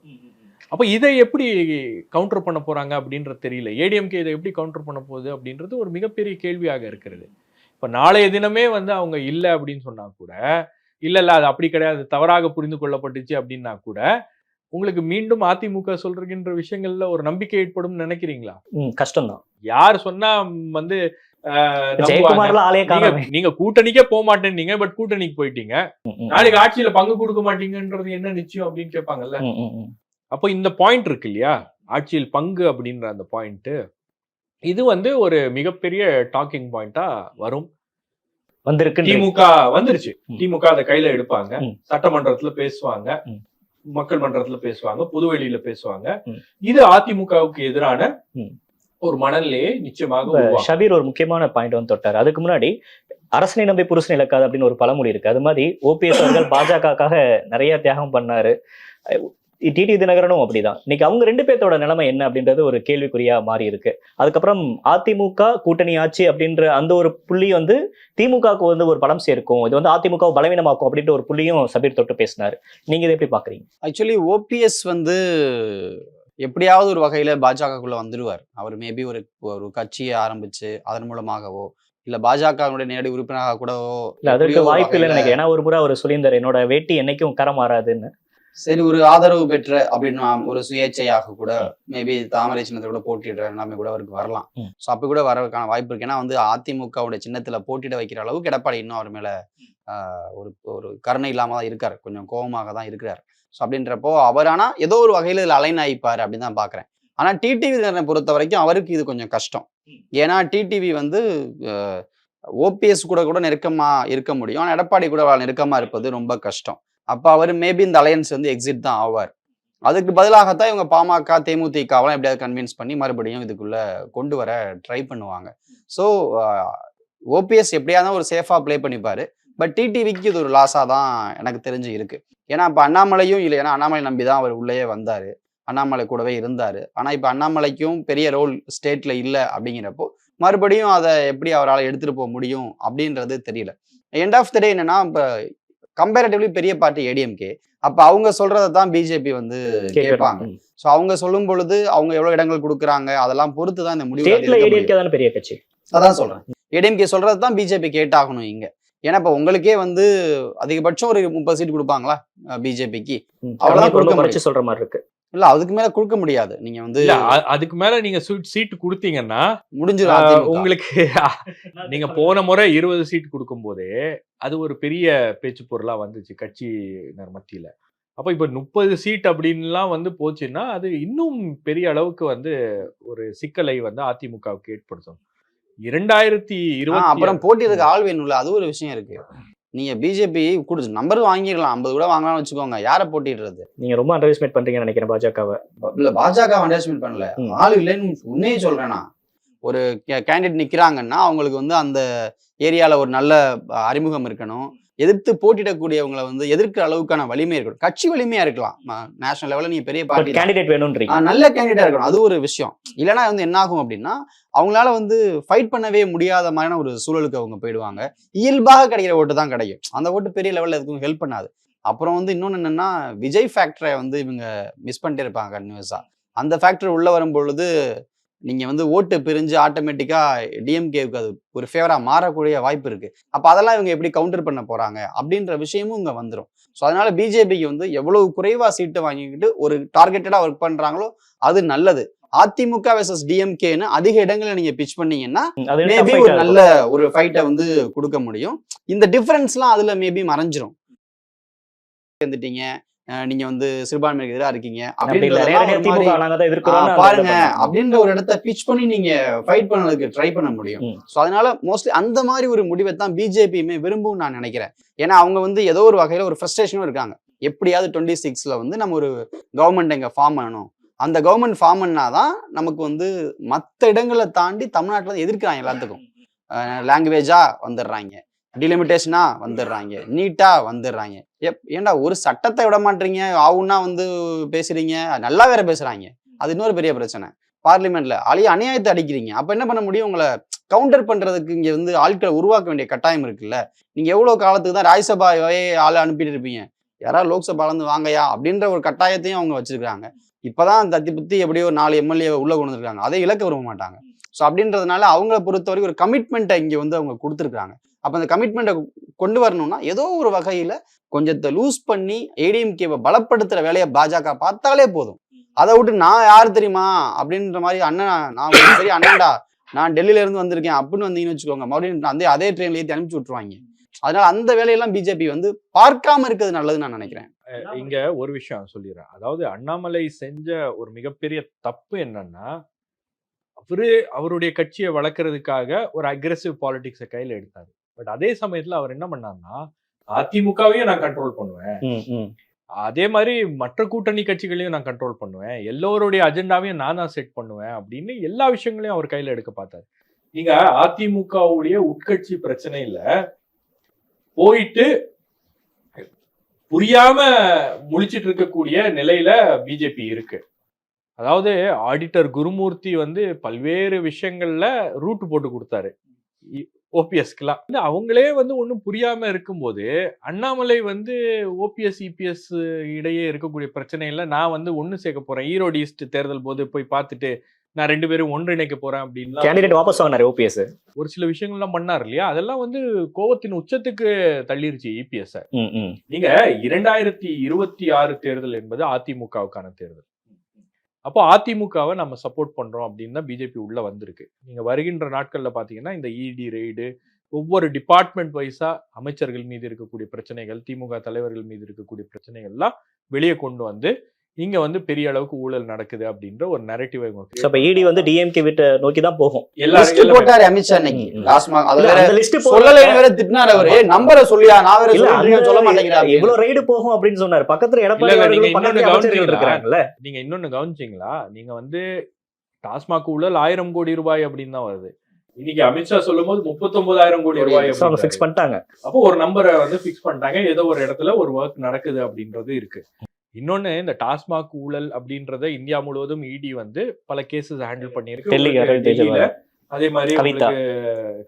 அப்போ இதை எப்படி கவுண்டர் பண்ண போறாங்க அப்படின்றது தெரியல. ஏடிஎம்கே இதை எப்படி கவுண்டர் பண்ண போகுது அப்படின்றது ஒரு மிகப்பெரிய கேள்வியாக இருக்கிறது. இப்போ நாளைய தினமே வந்து அவங்க இல்லை அப்படின்னு சொன்னா கூட, இல்ல அது அப்படி கிடையாது, தவறாக புரிந்து கொள்ளப்பட்டுச்சு அப்படின்னா கூட உங்களுக்கு மீண்டும் அதிமுக சொல்றகின்ற விஷயங்கள்ல ஒரு நம்பிக்கை ஏற்படும் நினைக்கிறீங்களா? கஷ்டம்தான். யார் சொன்னா வந்து நீங்க கூட்டணிக்கே போக மாட்டேன்னீங்க, பட் கூட்டணிக்கு போயிட்டீங்க, நாளைக்கு ஆட்சியில பங்கு கொடுக்க மாட்டீங்கன்றது என்ன நிச்சயம் அப்படின்னு கேட்பாங்கல்ல. அப்போ இந்த பாயிண்ட் இருக்கு இல்லையா, ஆட்சியில் பங்கு அப்படின்ற அந்த பாயிண்ட், இது வந்து ஒரு மிகப்பெரிய டாக்கிங் பாயிண்டா வரும். வந்திருக்கு, திமுக வந்துருச்சு. திமுக அதை கையில எடுப்பாங்க, சட்டமன்றத்துல பேசுவாங்க, மக்கள் மன்றத்துல பேசுவாங்க, பொதுவெளியில பேசுவாங்க. இது அதிமுகவுக்கு எதிரான ஒரு மனநிலையை நிச்சயமாக. ஷபீர் ஒரு முக்கியமான பாயிண்ட் வந்து தொட்டார். அதுக்கு முன்னாடி அரசனை நம்பி புருஷன் இழக்காது அப்படின்னு ஒரு பழமொழி இருக்கு. அது மாதிரி ஓபிஎஸ் அவர்கள் பாஜகவுக்காக நிறைய தியாகம் பண்ணாரு. டிடி தினகரனும் அப்படிதான். இன்னைக்கு அவங்க 2 பேர்த்தோட நிலைமை என்ன அப்படின்றது ஒரு கேள்விக்குறியா மாறி இருக்கு. அதுக்கப்புறம் அதிமுக கூட்டணி ஆட்சி அப்படின்ற அந்த ஒரு புள்ளி வந்து திமுகவுக்கு வந்து ஒரு பலம் சேர்க்கும், இது வந்து அதிமுக பலவீனமாக்கும் அப்படின்ற ஒரு புள்ளியும் சபீர் தொட்டு பேசினாரு. நீங்க இதை எப்படி பாக்குறீங்க? ஆக்சுவலி ஓபிஎஸ் வந்து எப்படியாவது ஒரு வகையில பாஜகக்குள்ள வந்துடுவார். அவர் மேபி ஒரு கட்சியை ஆரம்பிச்சு அதன் மூலமாகவோ இல்ல பாஜகவுடைய நேரடி உறுப்பினராக கூடவோ அதற்கு வாய்ப்பு இல்லைன்னு நினைக்கிறேன். ஏன்னா ஒரு முறை அவர் சொல்லியிருந்தார், என்னோட வேட்டி என்னைக்கும் கரம் மாறாதுன்னு. சரி, ஒரு ஆதரவு பெற்ற அப்படின்னு ஒரு சுயேட்சையாக கூட மேபி தாமரை சின்னத்தை கூட போட்டிடுற எல்லாமே கூட அவருக்கு வரலாம். ஸோ அப்படி கூட வரதுக்கான வாய்ப்பு இருக்கு. ஏன்னா வந்து அதிமுகவுடைய சின்னத்துல போட்டியிட வைக்கிற அளவுக்கு எடப்பாடி இன்னும் அவர் மேல ஒரு கருணை இல்லாம தான் இருக்காரு, கொஞ்சம் கோபமாக தான் இருக்கிறார். ஸோ அப்படின்றப்போ அவர் ஆனா ஏதோ ஒரு வகையில இதுல அலைன் ஆயிப்பாரு அப்படின்னு தான் பாக்குறேன். ஆனா டிடிவி பொறுத்த வரைக்கும் அவருக்கு இது கொஞ்சம் கஷ்டம். ஏன்னா டிடிவி வந்து ஓபிஎஸ் கூட நெருக்கமா இருக்க முடியும், ஆனா எடப்பாடி கூட நெருக்கமா இருப்பது ரொம்ப கஷ்டம். அப்ப அவர் மேபி இந்த அலையன்ஸ் வந்து எக்ஸிட் தான் ஆவார். அதுக்கு பதிலாகத்தான் இவங்க பாமக தேமுதிகவெல்லாம் எப்படியாவது கன்வின்ஸ் பண்ணி மறுபடியும் இதுக்குள்ள கொண்டு வர ட்ரை பண்ணுவாங்க. ஸோ ஓபிஎஸ் எப்படியாவது ஒரு சேஃபா பிளே பண்ணிப்பாரு. பட் டிடிவிக்கு இது ஒரு லாஸா தான் எனக்கு தெரிஞ்சு இருக்கு. ஏன்னா இப்ப அண்ணாமலையும் இல்லை, ஏன்னா அண்ணாமலை நம்பி தான் அவர் உள்ளேயே வந்தாரு, அண்ணாமலை கூடவே இருந்தாரு. ஆனா இப்ப அண்ணாமலைக்கும் பெரிய ரோல் ஸ்டேட்ல இல்லை அப்படிங்கிறப்போ மறுபடியும் அதை எப்படி அவரால் எடுத்துட்டு போக முடியும் அப்படின்றது தெரியல. எண்ட் ஆஃப் த டே என்னன்னா, இப்ப கம்பேரிட்டிவ்லி பெரிய பார்ட்டி ஏடிஎம்கே, அப்ப அவங்க சொல்றதை தான் பிஜேபி வந்து கேட்பாங்க. சோ அவங்க சொல்லும் பொழுது அவங்க எவ்வளவு இடங்கள் கொடுக்குறாங்க அதெல்லாம் பொறுத்து தான் இந்த முடிவு. பெரிய கட்சி அதான் சொல்றேன், ஏடிஎம்கே சொல்றது தான் பிஜேபி கேட்டாகணும் இங்க. ஏன்னா இப்ப உங்களுக்கே வந்து அதிகபட்சம் ஒரு 30 சீட் கொடுப்பாங்களா பிஜேபிக்கு? அவ்வளவுதான் கொடுக்க முடியும் சொல்ற மாதிரி இருக்கு. இல்ல அதுக்கு மேல கொடுக்க முடியாது. நீங்க வந்து அதுக்கு மேல நீங்க சீட் கொடுத்தீங்கன்னா முடிஞ்சிடும் உங்களுக்கு. நீங்க போன முறை 20 சீட் கொடுக்கும் போதே அது ஒரு பெரிய பேச்சு பொருளா வந்துச்சு கட்சியினர் மத்தியில. அப்போ இப்போ 30 சீட் அப்படின்லாம் வந்து போச்சுன்னா அது இன்னும் பெரிய அளவுக்கு வந்து ஒரு சிக்கலை வந்து அதிமுகவுக்கு ஏற்படுத்தும். 2020 அப்புறம் போட்டியதுக்கு ஆள் வேணும்ல, அது ஒரு விஷயம் இருக்கு. நீங்க பிஜேபி குடுச்சு நம்பர் வாங்கிடலாம், 50 கூட வாங்கலாம்னு வச்சுக்கோங்க. யாரை போட்டிடுறது? நீங்க ரொம்ப அண்டர் எஸ்டிமேட் பண்றீங்கன்னு நினைக்கிறேன் பாஜகவை. இல்ல பாஜக அண்டர்ஸ்டிமேட் பண்ணல, ஆள் இல்லைன்னு உண்மையே சொல்றேன்னா. ஒரு கேண்டிடேட் நிக்கிறாங்கன்னா அவங்களுக்கு வந்து அந்த ஏரியால ஒரு நல்ல அறிமுகம் இருக்கணும். எதிர்த்து போட்டியிடக்கூடியவங்களை வந்து எதிர்க்கிற அளவுக்கான வலிமை இருக்கணும். கட்சி வலிமையா இருக்கலாம், நேஷனல் லெவலில் நீங்க பெரிய பார்ட்டி கேண்டிடேட் வேணும்ன்றீங்க. நல்ல கேண்டிடேட்டா இருக்கணும், அது ஒரு விஷயம். இல்லைன்னா வந்து என்ன ஆகும் அப்படின்னா அவங்களால வந்து ஃபைட் பண்ணவே முடியாத மாதிரியான ஒரு சூழலுக்கு அவங்க போயிடுவாங்க. இயல்பாக கிடைக்கிற ஓட்டு தான் கிடைக்கும், அந்த ஓட்டு பெரிய லெவலில் எதுக்கும் ஹெல்ப் பண்ணாது. அப்புறம் வந்து இன்னொன்று என்னன்னா, விஜய் ஃபேக்டரை வந்து இவங்க மிஸ் பண்ணிட்டே இருப்பாங்க கன்யூஸா. அந்த ஃபேக்டர் உள்ள வரும்பொழுது நீங்க வந்து ஓட்டு பிரிஞ்சு ஆட்டோமேட்டிக்கா டிஎம்கேவுக்கு அது ஒரு ஃபேவரா மாறக்கூடிய வாய்ப்பு இருக்கு. அப்ப அதெல்லாம் இவங்க எப்படி கவுண்டர் பண்ண போறாங்க அப்படின்ற விஷயமும் இங்க வந்துடும். ஸோ அதனால பிஜேபிக்கு வந்து எவ்வளவு குறைவா சீட்டு வாங்கிக்கிட்டு ஒரு டார்கெட்டடா ஒர்க் பண்றாங்களோ அது நல்லது. அதிமுக வெர்சஸ் டிஎம்கேன்னு அதிக இடங்களை நீங்க பிச் பண்ணீங்கன்னா மேபி ஒரு நல்ல ஒரு ஃபைட்டை வந்து கொடுக்க முடியும். இந்த டிஃபரன்ஸ்லாம் அதுல மேபி மறைஞ்சிரும். இருந்துட்டீங்க, நீங்க வந்து சிறுபான்மைக்கு எதிராக இருக்கீங்க பாருங்க அப்படின்ற ஒரு இடத்த பிச் பண்ணி நீங்க ஃபைட் பண்ணதுக்கு ட்ரை பண்ண முடியும். ஸோ அதனால மோஸ்ட்லி அந்த மாதிரி ஒரு முடிவை தான் பிஜேபியுமே விரும்பும் நான் நினைக்கிறேன். ஏன்னா அவங்க வந்து ஏதோ ஒரு வகையில ஒரு ஃப்ரஸ்ட்ரேஷனும் இருக்காங்க. எப்படியாவது 26ல வந்து நம்ம ஒரு கவர்மெண்ட் இங்க ஃபார்ம் பண்ணணும். அந்த கவர்மெண்ட் ஃபார்ம் பண்ணாதான் நமக்கு வந்து மற்ற இடங்களை தாண்டி தமிழ்நாட்டில் எதிர்க்கிறாங்க எல்லாத்துக்கும். லாங்குவேஜா வந்துடுறாங்க, டிலிமிட்டேஷனா வந்துடுறாங்க, நீட்டா வந்துடுறாங்க. ஏன்டா ஒரு சட்டத்தை விட மாட்டீங்க, ஆவுன்னா வந்து பேசுறீங்க, நல்லா வேற பேசுறாங்க. அது இன்னொரு பெரிய பிரச்சனை. பார்லிமெண்ட்ல அநியாயத்தை அடிக்கிறீங்க. அப்ப என்ன பண்ண முடியும்? உங்களை கவுண்டர் பண்றதுக்கு இங்க வந்து ஆட்களை உருவாக்க வேண்டிய கட்டாயம் இருக்குல்ல. நீங்க எவ்வளவு காலத்துக்கு தான் ராஜ்யசபாவே ஆளை அனுப்பிட்டு இருப்பீங்க? யாராவது லோக்சபால இருந்து வாங்கயா அப்படின்ற ஒரு கட்டாயத்தையும் அவங்க வச்சிருக்காங்க. இப்பதான் தத்தி புத்தி எப்படியோ 4 எம்எல்ஏ உள்ள கொண்டு வந்திருக்காங்க, அதை இழக்க விரும்ப மாட்டாங்க. ஸோ அப்படின்றதுனால அவங்கள பொறுத்தவரைக்கும் ஒரு கமிட்மெண்ட்டை இங்க வந்து அவங்க கொடுத்துருக்காங்க. அப்ப அந்த கமிட்மெண்ட்டை கொண்டு வரணும்னா ஏதோ ஒரு வகையில கொஞ்சத்தை லூஸ் பண்ணி ஏடிஎம்கேவை பலப்படுத்துற வேலையை பாஜக பார்த்தாலே போதும். அதை விட்டு நான் யாரு தெரியுமா அப்படின்ற மாதிரி, அண்ணன் நான் பெரிய அண்ணன்டா, நான் டெல்லியில இருந்து வந்திருக்கேன் அப்படின்னு வந்தீங்கன்னு வச்சுக்கோங்க, மறுபடியும் அதே ட்ரெயின்ல ஏற்றி அனுப்பிச்சு விட்டுருவாங்க. அதனால அந்த வேலையெல்லாம் பிஜேபி வந்து பார்க்காம இருக்கிறது நல்லதுன்னு நான் நினைக்கிறேன். இங்க ஒரு விஷயம் சொல்லிடுறேன். அதாவது அண்ணாமலை செஞ்ச ஒரு மிகப்பெரிய தப்பு என்னன்னா, அவருடைய கட்சியை வளர்க்கறதுக்காக ஒரு அக்ரெசிவ் பாலிடிக்ஸை கையில எடுத்தாரு. பட் அதே சமயத்துல அவர் என்ன பண்ணாருன்னா, அதிமுகவையும் நான் கண்ட்ரோல் பண்ணுவேன், அதே மாதிரி மற்ற கூட்டணி கட்சிகளையும் நான் கண்ட்ரோல் பண்ணுவேன், எல்லோருடைய அஜெண்டாவையும் நான் தான் செட் பண்ணுவேன் அப்படின்னு எல்லா விஷயங்களையும் அவர் கையில எடுக்க பார்த்தாரு. நீங்க அதிமுகவுடைய உட்கட்சி பிரச்சனையில போயிட்டு புரியாம முழிச்சிட்டு இருக்கக்கூடிய நிலையில பிஜேபி இருக்கு. அதாவது ஆடிட்டர் குருமூர்த்தி வந்து பல்வேறு விஷயங்கள்ல ரூட் போட்டு கொடுத்தாரு ஓபிஎஸ்க்குலாம். அவங்களே வந்து ஒன்றும் புரியாம இருக்கும்போது அண்ணாமலை வந்து ஓபிஎஸ் இபிஎஸ் இடையே இருக்கக்கூடிய பிரச்சனையில நான் வந்து ஒண்ணு சேர்க்க போறேன், ஈரோடு ஈஸ்ட் தேர்தல் போது போய் பார்த்துட்டு நான் 2 பேரும் ஒன்றிணைக்க போறேன் அப்படின்னு கேண்டிடேட் வாபஸ் வாங்கினாரு ஓபிஎஸ். ஒரு சில விஷயங்கள்லாம் பண்ணார் இல்லையா, அதெல்லாம் வந்து கோவத்தின் உச்சத்துக்கு தள்ளிருச்சு இபிஎஸ். நீங்க 2026 தேர்தல் என்பது அதிமுகவுக்கான தேர்தல். அப்போ அதிமுகவை நம்ம சப்போர்ட் பண்றோம் அப்படின்னு தான் பிஜேபி உள்ள வந்திருக்கு. நீங்க வருகின்ற நாட்கள்ல பாத்தீங்கன்னா இந்த இடி ரெய்டு, ஒவ்வொரு டிபார்ட்மெண்ட் வைஸா அமைச்சர்கள் மீது இருக்கக்கூடிய பிரச்சனைகள், திமுக தலைவர்கள் மீது இருக்கக்கூடிய பிரச்சனைகள்லாம் வெளியே கொண்டு வந்து இங்க வந்து பெரிய அளவுக்கு ஊழல் நடக்குது அப்படின்ற ஒரு நரேட்டிவ் இடி வந்து டிஎம்கே விட்டு நோக்கி தான் போகும். போட்டாரு அமித்ஷா இன்னைக்கு நம்பரை சொல்லியா, நான் வேற சொல்ல மாட்டேங்கிறேன், இவ்வளவு ரைடு போகும் அப்படின்னு சொன்னாரு. பக்கத்துல எடப்பாடி இருக்காங்கல்ல. நீங்க இன்னொன்னு கவனிச்சீங்களா? நீங்க வந்து டாஸ்மாக் ஊழல் 1000 கோடி ரூபாய் அப்படின்னு தான் வருது. இன்னைக்கு அமித்ஷா சொல்லும் போது 39,000 கோடி ரூபாய் ஃபிக்ஸ் பண்ணிட்டாங்க. அப்போ ஒரு நம்பரை வந்து பிக்ஸ் பண்ணிட்டாங்க, ஏதோ ஒரு இடத்துல ஒரு ஒர்க் நடக்குது அப்படின்றது இருக்கு. இன்னொன்னு, இந்த டாஸ்மாக் ஊழல் அப்படின்றத இந்தியா முழுவதும் இடி வந்து பல கேசஸ் ஹேண்டில் பண்ணியிருக்கு. டெல்லியில, அதே மாதிரி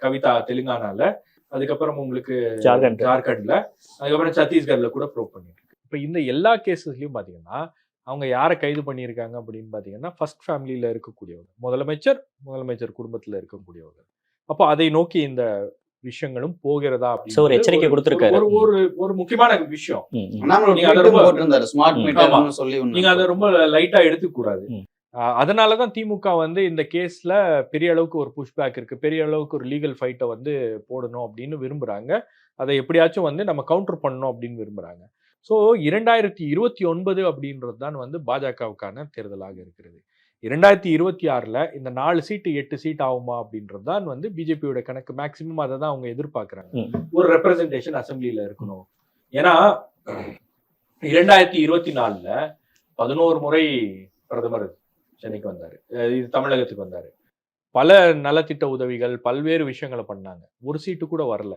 கவிதா தெலுங்கானால, அதுக்கப்புறம் உங்களுக்கு ஜார்க்கண்ட்ல, அதுக்கப்புறம் சத்தீஸ்கர்ல கூட ப்ரூவ் பண்ணிருக்கு. இப்ப இந்த எல்லா கேசஸ்லயும் பாத்தீங்கன்னா அவங்க யாரை கைது பண்ணியிருக்காங்க அப்படின்னு பாத்தீங்கன்னா ஃபர்ஸ்ட் ஃபேமிலியில இருக்கக்கூடியவங்க, முதலமைச்சர் குடும்பத்துல இருக்கக்கூடியவங்க. அப்போ அதை நோக்கி இந்த விஷயங்களும் போகிறதா ஒரு எச்சரிக்கை கொடுத்திருக்காரு. ஒரு முக்கியமான விஷயம். நீங்க அதை ரொம்ப லைட்டா எடுத்துக்க கூடாது. அதனாலதான் திமுக வந்து இந்த கேஸ்ல பெரிய அளவுக்கு ஒரு புஷ்பேக் இருக்கு, பெரிய அளவுக்கு ஒரு லீகல் ஃபைட்டை வந்து போடணும் அப்படின்னு விரும்புறாங்க. அதை எப்படியாச்சும் வந்து நம்ம கவுண்டர் பண்ணணும் அப்படின்னு விரும்புறாங்க. ஸோ 2029 அப்படின்றது தான் வந்து பாஜகவுக்கான தேர்தலாக இருக்கிறது. 2026ல் இந்த 4 சீட்டு 8 சீட் ஆகுமா அப்படின்றது தான் வந்து பிஜேபியோட கணக்கு. மேக்சிமம் அதை தான் அவங்க எதிர்பார்க்குறாங்க. ஒரு ரெப்ரசன்டேஷன் அசம்பிளியில இருக்கணும். ஏன்னா 2024ல் 11 முறை பிரதமர் சென்னைக்கு வந்தாரு, இது தமிழகத்துக்கு வந்தாரு. பல நலத்திட்ட உதவிகள், பல்வேறு விஷயங்களை பண்ணாங்க. ஒரு சீட்டு கூட வரல.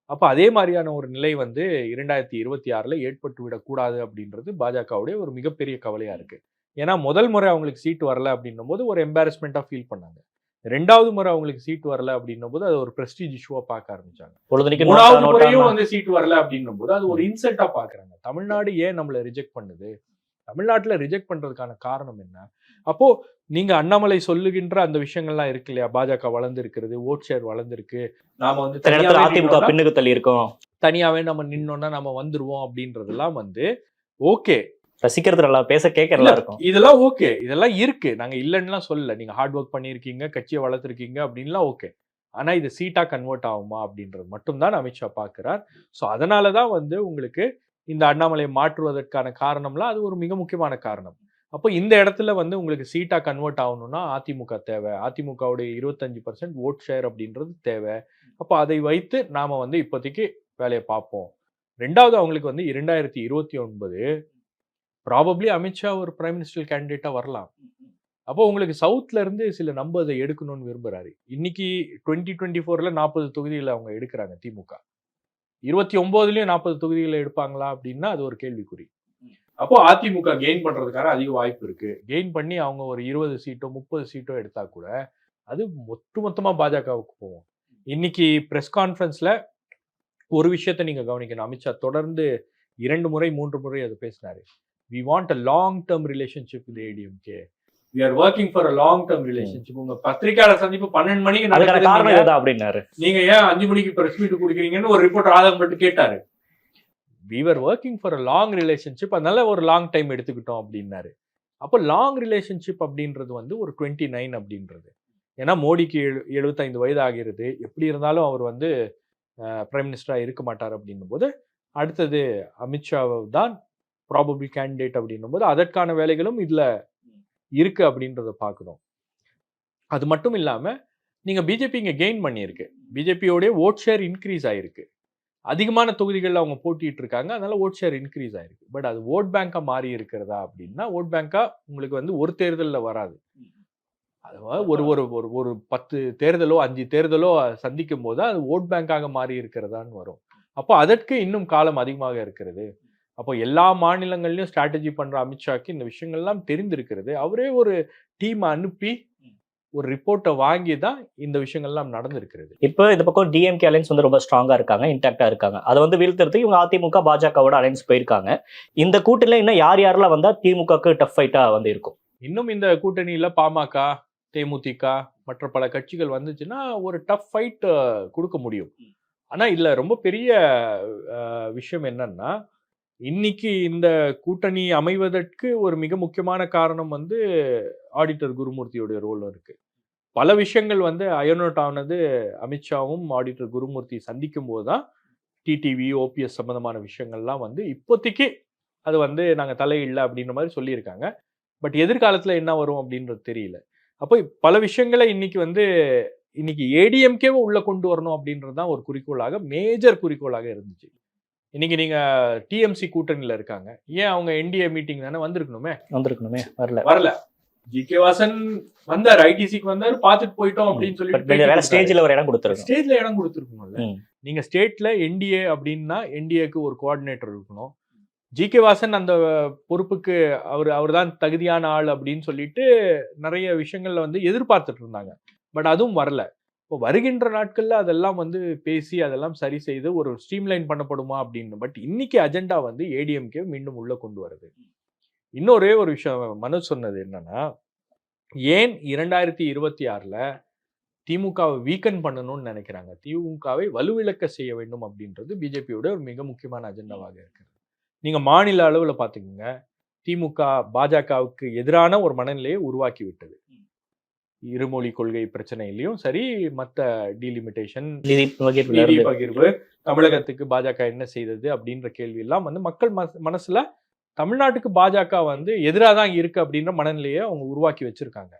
அப்ப அதே மாதிரியான ஒரு நிலை வந்து 2026ல் ஏற்பட்டு விடக்கூடாது அப்படின்றது பாஜகவுடைய ஒரு மிகப்பெரிய கவலையா இருக்கு. ஏன்னா முதல் முறை அவங்களுக்கு சீட்டு வரல அப்படின்னும் போது ஒரு எம்பாரஸ்மெண்டா ஃபீல் பண்ணாங்க. 2வது முறை அவங்களுக்கு சீட்டு வரல அப்படின்னும் போது அது ஒரு பிரஸ்டீஜ் இஷ்யூவா பார்க்க ஆரம்பிச்சாங்க. 3வது முறையும் வந்து சீட்டு வரல அப்படின்னும் போது அது ஒரு இன்சல்ட்டா பாக்குறாங்க. தமிழ்நாடு ஏன் நம்மளை ரிஜெக்ட் பண்ணுது? தமிழ்நாட்டுல ரிஜெக்ட் பண்றதுக்கான காரணம் என்ன? அப்போ நீங்க அண்ணாமலை சொல்லுகின்ற அந்த விஷயங்கள்லாம் இருக்கு இல்லையா? பாஜக வளர்ந்து இருக்கிறது, ஓட் ஷேர் வளர்ந்துருக்கு, நாம வந்து அதிமுக பின்னுக்கு தள்ளி இருக்கோம், தனியாவே நம்ம நின்னோம்னா நம்ம வந்துருவோம் அப்படின்றதெல்லாம் வந்து ஓகே, ரசிக்கிறது நல்லா, பேச கேட்க நல்லா இருக்கும், இதெல்லாம் ஓகே, இதெல்லாம் இருக்கு, நாங்க இல்லைன்னா சொல்லல. நீங்க ஹார்ட் ஒர்க் பண்ணிருக்கீங்க, கட்சியை வளர்த்துருக்கீங்க அப்படின்லாம் ஓகே. ஆனா இது சீட்டா கன்வெர்ட் ஆகுமா அப்படின்றது மட்டும்தான் அமித்ஷா பாக்குறார். ஸோ அதனாலதான் வந்து உங்களுக்கு இந்த அண்ணாமலையை மாற்றுவதற்கான காரணம்லாம் அது ஒரு மிக முக்கியமான காரணம். அப்போ இந்த இடத்துல வந்து உங்களுக்கு சீட்டா கன்வெர்ட் ஆகணும்னா அதிமுக தேவை. அதிமுகவுடைய 25% ஓட் ஷேர் அப்படின்றது தேவை. அப்போ அதை வைத்து நாம வந்து இப்போதைக்கு வேலையை பார்ப்போம். 2வது அவங்களுக்கு வந்து 2029 ப்ராபப்ளி அமித்ஷா ஒரு பிரைம் மினிஸ்டர் கேண்டிடேட்டா வரலாம். அப்போ உங்களுக்கு சவுத்ல இருந்து சில நம்பர்ஸை எடுக்கணும்னு விரும்புறாரு. இன்னைக்கு 2024ல 40 தொகுதிகளை அவங்க எடுக்கிறாங்க திமுக. 29லயும் 40 தொகுதிகளை எடுப்பாங்களா அப்படின்னா அது ஒரு கேள்விக்குறி. அப்போ அதிமுக கெயின் பண்றதுக்கான அதிக வாய்ப்பு இருக்கு. கெயின் பண்ணி அவங்க ஒரு 20 சீட்டோ 30 சீட்டோ எடுத்தா கூட அது மொத்தமா பாஜகவுக்கு போகும். இன்னைக்கு பிரஸ் கான்ஃபரன்ஸ்ல ஒரு விஷயத்த நீங்க கவனிக்கணும். அமித்ஷா தொடர்ந்து 2 முறை 3 முறை அது பேசினாரு. We want a long term relationship with ADMK. We are working for a long term relationship. உங்க பத்திரிகையாளர் சந்திப்பு 12 மணிக்கு நடக்குது அப்படின்னாரு. நீங்க ஏன் 5 மணிக்கு பிரஸ் மீட் கொடுக்குறீங்கன்னு ஒரு ரிப்போர்ட் ஆதங்கப்பட்டு கேட்டாரு. We were working for a long relationship, அதனால ஒரு லாங் டைம் எடுத்துக்கிட்டோம் அப்படின்னாரு. அப்போ லாங் ரிலேஷன்ஷிப் அப்படின்றது வந்து ஒரு 29 அப்படின்றது. ஏன்னா மோடிக்கு 75 வயது ஆகிறது. எப்படி இருந்தாலும் அவர் வந்து பிரைம் மினிஸ்டரா இருக்க மாட்டார் அப்படின்னும் போது அடுத்தது அமித்ஷா தான் ப்ராபபிள் கேண்டிடேட் அப்படின்னும் போது அதற்கான வேலைகளும் இதுல இருக்கு அப்படின்றத பார்க்கணும். அது மட்டும் இல்லாம நீங்க பிஜேபி இங்க கெயின் பண்ணியிருக்கு. பிஜேபியோடைய ஓட் ஷேர் இன்க்ரீஸ் ஆயிருக்கு. அதிகமான தொகுதிகளில் அவங்க போட்டிட்டு இருக்காங்க, அதனால ஓட் ஷேர் இன்க்ரீஸ் ஆயிருக்கு. பட் அது ஓட் பேங்கா மாறி இருக்கிறதா அப்படின்னா ஓட் பேங்கா உங்களுக்கு வந்து ஒரு தேர்தலில் வராது. ஒரு ஒரு ஒரு ஒரு 10 தேர்தலோ 5 தேர்தலோ சந்திக்கும் போது அது ஓட் பேங்காக மாறி இருக்கிறதான்னு வரும். அப்போ அதற்கு இன்னும் காலம் அதிகமாக இருக்கிறது. அப்போ எல்லா மாநிலங்கள்லயும் ஸ்ட்ராட்டஜி பண்ற அமித்ஷாக்கு இந்த விஷயங்கள்லாம் தெரிந்திருக்கிறது. அவரே ஒரு டீம் அனுப்பி ஒரு ரிப்போர்ட்டை வாங்கி தான் இந்த விஷயங்கள்லாம் நடந்திருக்கிறது. இப்போ இந்த பக்கம் டிஎம்கே அலைன்ஸ் வந்து ரொம்ப ஸ்ட்ராங்கா இருக்காங்க, இன்டாக்டா இருக்காங்க. அதை வந்து வீழ்த்துறதுக்கு இவங்க அதிமுக பாஜகவோட அலைன்ஸ் போயிருக்காங்க. இந்த கூட்டணியில இன்னும் யாரெல்லாம் வந்தா திமுகக்கு டஃப் ஃபைட்டா வந்து இருக்கும்? இன்னும் இந்த கூட்டணியில பாமக, தேமுதிக மற்ற பல கட்சிகள் வந்துச்சுன்னா ஒரு டஃப் ஃபைட் கொடுக்க முடியும். ஆனா இதுல ரொம்ப பெரிய விஷயம் என்னன்னா, இன்னைக்கு இந்த கூட்டணி அமைவதற்கு ஒரு மிக முக்கியமான காரணம் வந்து ஆடிட்டர் குருமூர்த்தியோட ரோல் இருக்கு. பல விஷயங்கள் வந்து அயர்னோட் ஆனது அமித்ஷாவும் ஆடிட்டர் குருமூர்த்தி சந்திக்கும் போதுதான் டிடிவி ஓபிஎஸ் சம்பந்தமான விஷயங்கள்லாம் வந்து இப்போதைக்கு அது வந்து நாங்க தலையிடல அப்படின்ற மாதிரி சொல்லியிருக்காங்க. பட் எதிர்காலத்துல என்ன வரும் அப்படின்றது தெரியல. அப்போ பல விஷயங்களை இன்னைக்கு ஏடிஎம்கேவை உள்ள கொண்டு வரணும் அப்படின்றதுதான் ஒரு குறிக்கோளாக, மேஜர் குறிக்கோளாக இருந்துச்சு. இன்னைக்கு நீங்க டிஎம்சி கூட்டணியில இருக்காங்க, ஏன் அவங்க என்டிஏ மீட்டிங் தானே வந்திருக்கணுமே, வரல. ஜிகே வாசன் வந்தார், ஐடிசிக்கு வந்தாரு, பார்த்துட்டு போயிட்டோம் அப்படின்னு சொல்லி ஸ்டேஜ்ல ஒரு இடம் கொடுத்துருக்கணும்ல. நீங்க ஸ்டேட்ல என்டிஏ அப்படின்னா என்டிஏக்கு ஒரு கோஆர்டினேட்டர் இருக்கணும். ஜிகே வாசன் அந்த பொறுப்புக்கு அவர் தான் தகுதியான ஆள் அப்படின்னு சொல்லிட்டு நிறைய விஷயங்கள்ல வந்து எதிர்பார்த்துட்டு இருந்தாங்க. பட் அதுவும் வரல. இப்போ வருகின்ற நாட்கள்ல அதெல்லாம் வந்து பேசி அதெல்லாம் சரி செய்து ஒரு ஸ்ட்ரீம்லைன் பண்ணப்படுமா அப்படின்னு. பட் இன்னைக்கு அஜெண்டா வந்து ஏடிஎம்கே மீண்டும் உள்ள கொண்டு வருது. இன்னொரே ஒரு விஷயம் மனோஜ் சொன்னது என்னன்னா, ஏன் 2026ல திமுகவை வீக்கன் பண்ணணும்னு நினைக்கிறாங்க, திமுகவை வலுவிழக்க செய்ய வேண்டும் அப்படின்றது பிஜேபியோட ஒரு மிக முக்கியமான அஜெண்டாவாக இருக்கிறது. நீங்க மாநில அளவுல பாத்துக்கோங்க, திமுக பாஜகவுக்கு எதிரான ஒரு மனநிலையை உருவாக்கி விட்டது. இருமொழி கொள்கை பிரச்சனையிலையும் சரி, மற்ற டீலிமிட்டேஷன், நிதி பகிர்வுல நிதி இருந்து. பகிர்வு, தமிழகத்துக்கு பாஜக என்ன செய்தது அப்படின்ற கேள்வி எல்லாம் வந்து மக்கள் மனசுல தமிழ்நாட்டுக்கு பாஜக வந்து எதிராக தான் இருக்கு அப்படின்ற மனநிலையை அவங்க உருவாக்கி வச்சிருக்காங்க.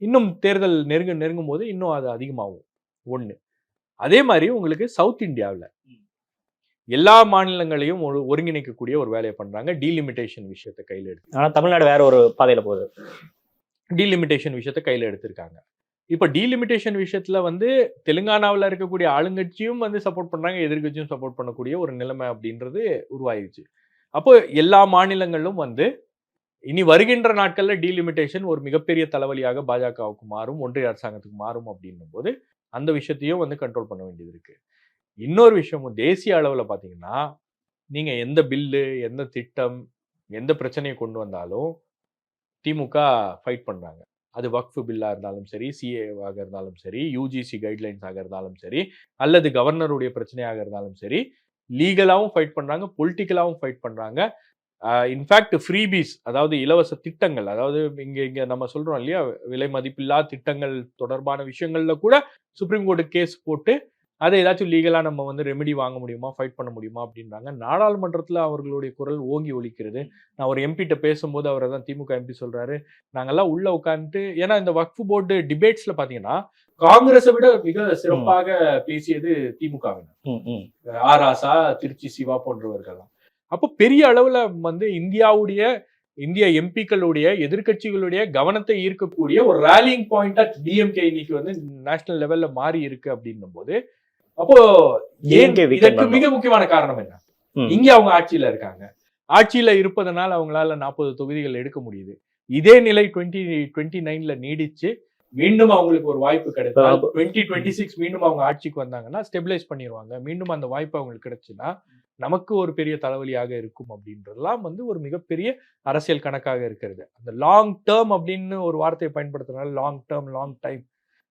இன்னும் தேர்தல் நெருங்கும் போது இன்னும் அது அதிகமாகும். ஒண்ணு. அதே மாதிரி உங்களுக்கு சவுத் இந்தியாவில் எல்லா மாநிலங்களையும் ஒருங்கிணைக்கக்கூடிய ஒரு வேலையை பண்றாங்க. டீலிமிட்டேஷன் விஷயத்தை கையில் எடுத்து, ஆனா தமிழ்நாடு வேற ஒரு பாதையில போகுது. டீலிமிட்டேஷன் விஷயத்தை கையில் எடுத்திருக்காங்க. இப்போ டீலிமிட்டேஷன் விஷயத்துல வந்து தெலுங்கானாவில் இருக்கக்கூடிய ஆளுங்கட்சியும் வந்து சப்போர்ட் பண்றாங்க, எதிர்கட்சியும் சப்போர்ட் பண்ணக்கூடிய ஒரு நிலைமை அப்படின்றது உருவாயிருச்சு. அப்போ எல்லா மாநிலங்களும் வந்து இனி வருகின்ற நாட்கள்ல டீலிமிட்டேஷன் ஒரு மிகப்பெரிய தலைவலியாக பாஜகவுக்கு மாறும், ஒன்றிய அரசாங்கத்துக்கு மாறும் அப்படின்னும் போது அந்த விஷயத்தையும் வந்து கண்ட்ரோல் பண்ண வேண்டியது இருக்கு. இன்னொரு விஷயமும் தேசிய அளவுல பாத்தீங்கன்னா, நீங்க எந்த பில்லு, எந்த திட்டம், எந்த பிரச்சனையை கொண்டு வந்தாலும் திமுக ஃபைட் பண்றாங்க. அது வக்ஃபு பில்லா இருந்தாலும் சரி, சிஏவாக இருந்தாலும் சரி, யூஜிசி கைட்லைன்ஸாக இருந்தாலும் சரி, அல்லது கவர்னருடைய பிரச்சனையாக இருந்தாலும் சரி, லீகலாவும் ஃபைட் பண்றாங்க, பொலிட்டிக்கலாவும் ஃபைட் பண்றாங்க. இன்ஃபேக்ட் ஃப்ரீபீஸ், அதாவது இலவச திட்டங்கள், அதாவது இங்க நம்ம சொல்றோம் இல்லையா, விலை மதிப்பில்லா திட்டங்கள் தொடர்பான விஷயங்கள்ல கூட சுப்ரீம் கோர்ட்டு கேஸ் போட்டு அதை ஏதாச்சும் லீகலா நம்ம வந்து ரெமெடி வாங்க முடியுமா, ஃபைட் பண்ண முடியுமா அப்படின்றாங்க. நாடாளுமன்றத்துல அவர்களுடைய குரல் ஓங்கி ஒலிக்கிறது. நான் ஒரு எம்பிட்ட பேசும்போது அவர் தான் திமுக எம்பி சொல்றாரு, நாங்கெல்லாம் உள்ள உட்காந்துட்டு, ஏன்னா இந்த வக்ஃப் போர்டு டிபேட்ஸ்ல பாத்தீங்கன்னா காங்கிரஸை விட மிக சிறப்பாக பேசியது திமுகவினர். ஆராசா, திருச்சி சிவா போன்றவர்கள்லாம். அப்போ பெரிய அளவுல வந்து இந்திய எம்பிக்களுடைய, எதிர்கட்சிகளுடைய கவனத்தை ஈர்க்கக்கூடிய ஒரு ரேலிங் பாயிண்டா டிஎம்கே இன்னைக்கு வந்து நேஷனல் லெவல்ல மாறி இருக்கு அப்படின்னும் போது, அப்போ இதற்கு மிக முக்கியமான காரணம் என்ன? இங்க அவங்க ஆட்சியில இருக்காங்க. ஆட்சியில இருப்பதனால அவங்களால 40 தொகுதிகள் எடுக்க முடியுது. இதே நிலை 2029 நீடிச்சு மீண்டும் அவங்களுக்கு ஒரு வாய்ப்பு கிடைத்தால் 2026 மீண்டும் அவங்க ஆட்சிக்கு வந்தாங்கன்னா ஸ்டெபிலைஸ் பண்ணிடுவாங்க. மீண்டும் அந்த வாய்ப்பு அவங்களுக்கு கிடைச்சுன்னா நமக்கு ஒரு பெரிய தலைவலியாக இருக்கும் அப்படின்றதெல்லாம் வந்து ஒரு மிகப்பெரிய அரசியல் கணக்காக இருக்கிறது. அந்த லாங் டேர்ம் அப்படின்னு ஒரு வார்த்தையை பயன்படுத்துறதுனால லாங் டேர்ம், லாங் டைம்.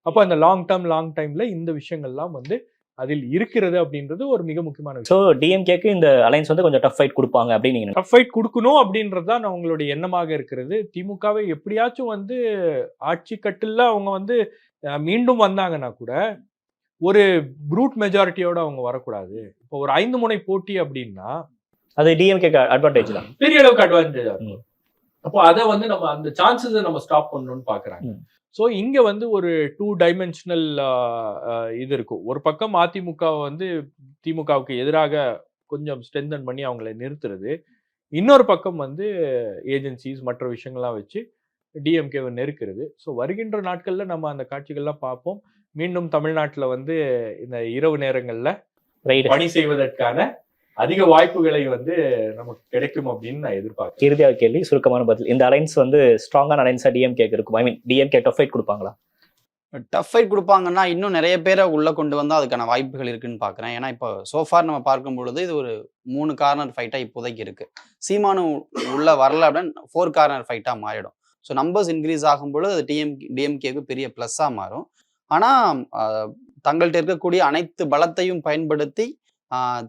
அப்போ அந்த லாங் டேர்ம், லாங் டைம்ல இந்த விஷயங்கள்லாம் வந்து அதில் இருக்கிறது அப்படின்றது ஒரு மிக முக்கியமான விஷயம். ஸோ டிஎம்கேக்கு இந்த அலைன்ஸ் வந்து கொஞ்சம் டஃப் ஃபைட் கொடுப்பாங்க அப்படின்னு நீங்க டஃப் ஃபைட் கொடுக்கணும் அப்படின்றது தான் அவங்களுடைய எண்ணமாக இருக்கிறது. திமுகவை எப்படியாச்சும் வந்து ஆட்சி கட்டில அவங்க வந்து மீண்டும் வந்தாங்கன்னா கூட ஒரு ப்ரூட் மெஜாரிட்டியோட அவங்க வரக்கூடாது. இப்போ ஒரு 5 முனை போட்டி அப்படின்னா அது டிஎம்கேக்கு அட்வான்டேஜ் தான், பெரிய அளவுக்கு அட்வான்டேஜா இருக்கும். அப்போ அதை வந்து நம்ம அந்த சான்சஸை நம்ம ஸ்டாப் பண்ணணும்னு பாக்குறாங்க. ஸோ இங்க வந்து ஒரு 2 டைமென்ஷனல் இது இருக்கும். ஒரு பக்கம் அதிமுக வந்து திமுகவுக்கு எதிராக கொஞ்சம் ஸ்ட்ரென்தன் பண்ணி அவங்களை நிறுத்துறது, இன்னொரு பக்கம் வந்து ஏஜென்சிஸ் மற்ற விஷயங்கள்லாம் வச்சு டிஎம்கேவை நெருக்கிறது. ஸோ வருகின்ற நாட்கள்ல நம்ம அந்த காட்சிகள்லாம் பார்ப்போம். மீண்டும் தமிழ்நாட்டில் வந்து இந்த இரவு நேரங்கள்ல பணி செய்வதற்கான அதிக வாய்ப்புகளை வந்து நமக்கு கிடைக்கும் அப்படின்னு நான் எதிர்பார்க்கிறேன். இறுதியாக கேள்வி, சுருக்கமான பதில். இந்த அலைன்ஸ் வந்து ஸ்ட்ராங்கான அலைன்ஸா டிஎம்கேக்கு இருக்கும்? ஐ மீன் டிஎம்கே டஃப் ஃபைட் கொடுப்பாங்களா? டஃப் ஃபைட் கொடுப்பாங்கன்னா இன்னும் நிறைய பேரை உள்ள கொண்டு வந்தால் அதுக்கான வாய்ப்புகள் இருக்குன்னு பார்க்குறேன். ஏன்னா இப்போ சோஃபார் நம்ம பார்க்கும் பொழுது இது ஒரு 3 கார்னர் ஃபைட்டாக இப்போதைக்கு இருக்கு. சீமானு உள்ள வரல அப்படின்னு 4 கார்னர் ஃபைட்டாக மாறிடும். ஸோ நம்பர்ஸ் இன்க்ரீஸ் ஆகும்பொழுது அது டிஎம்கேக்கு பெரிய ப்ளஸ்ஸாக மாறும். ஆனால் தங்கள்கிட்ட இருக்கக்கூடிய அனைத்து பலத்தையும் பயன்படுத்தி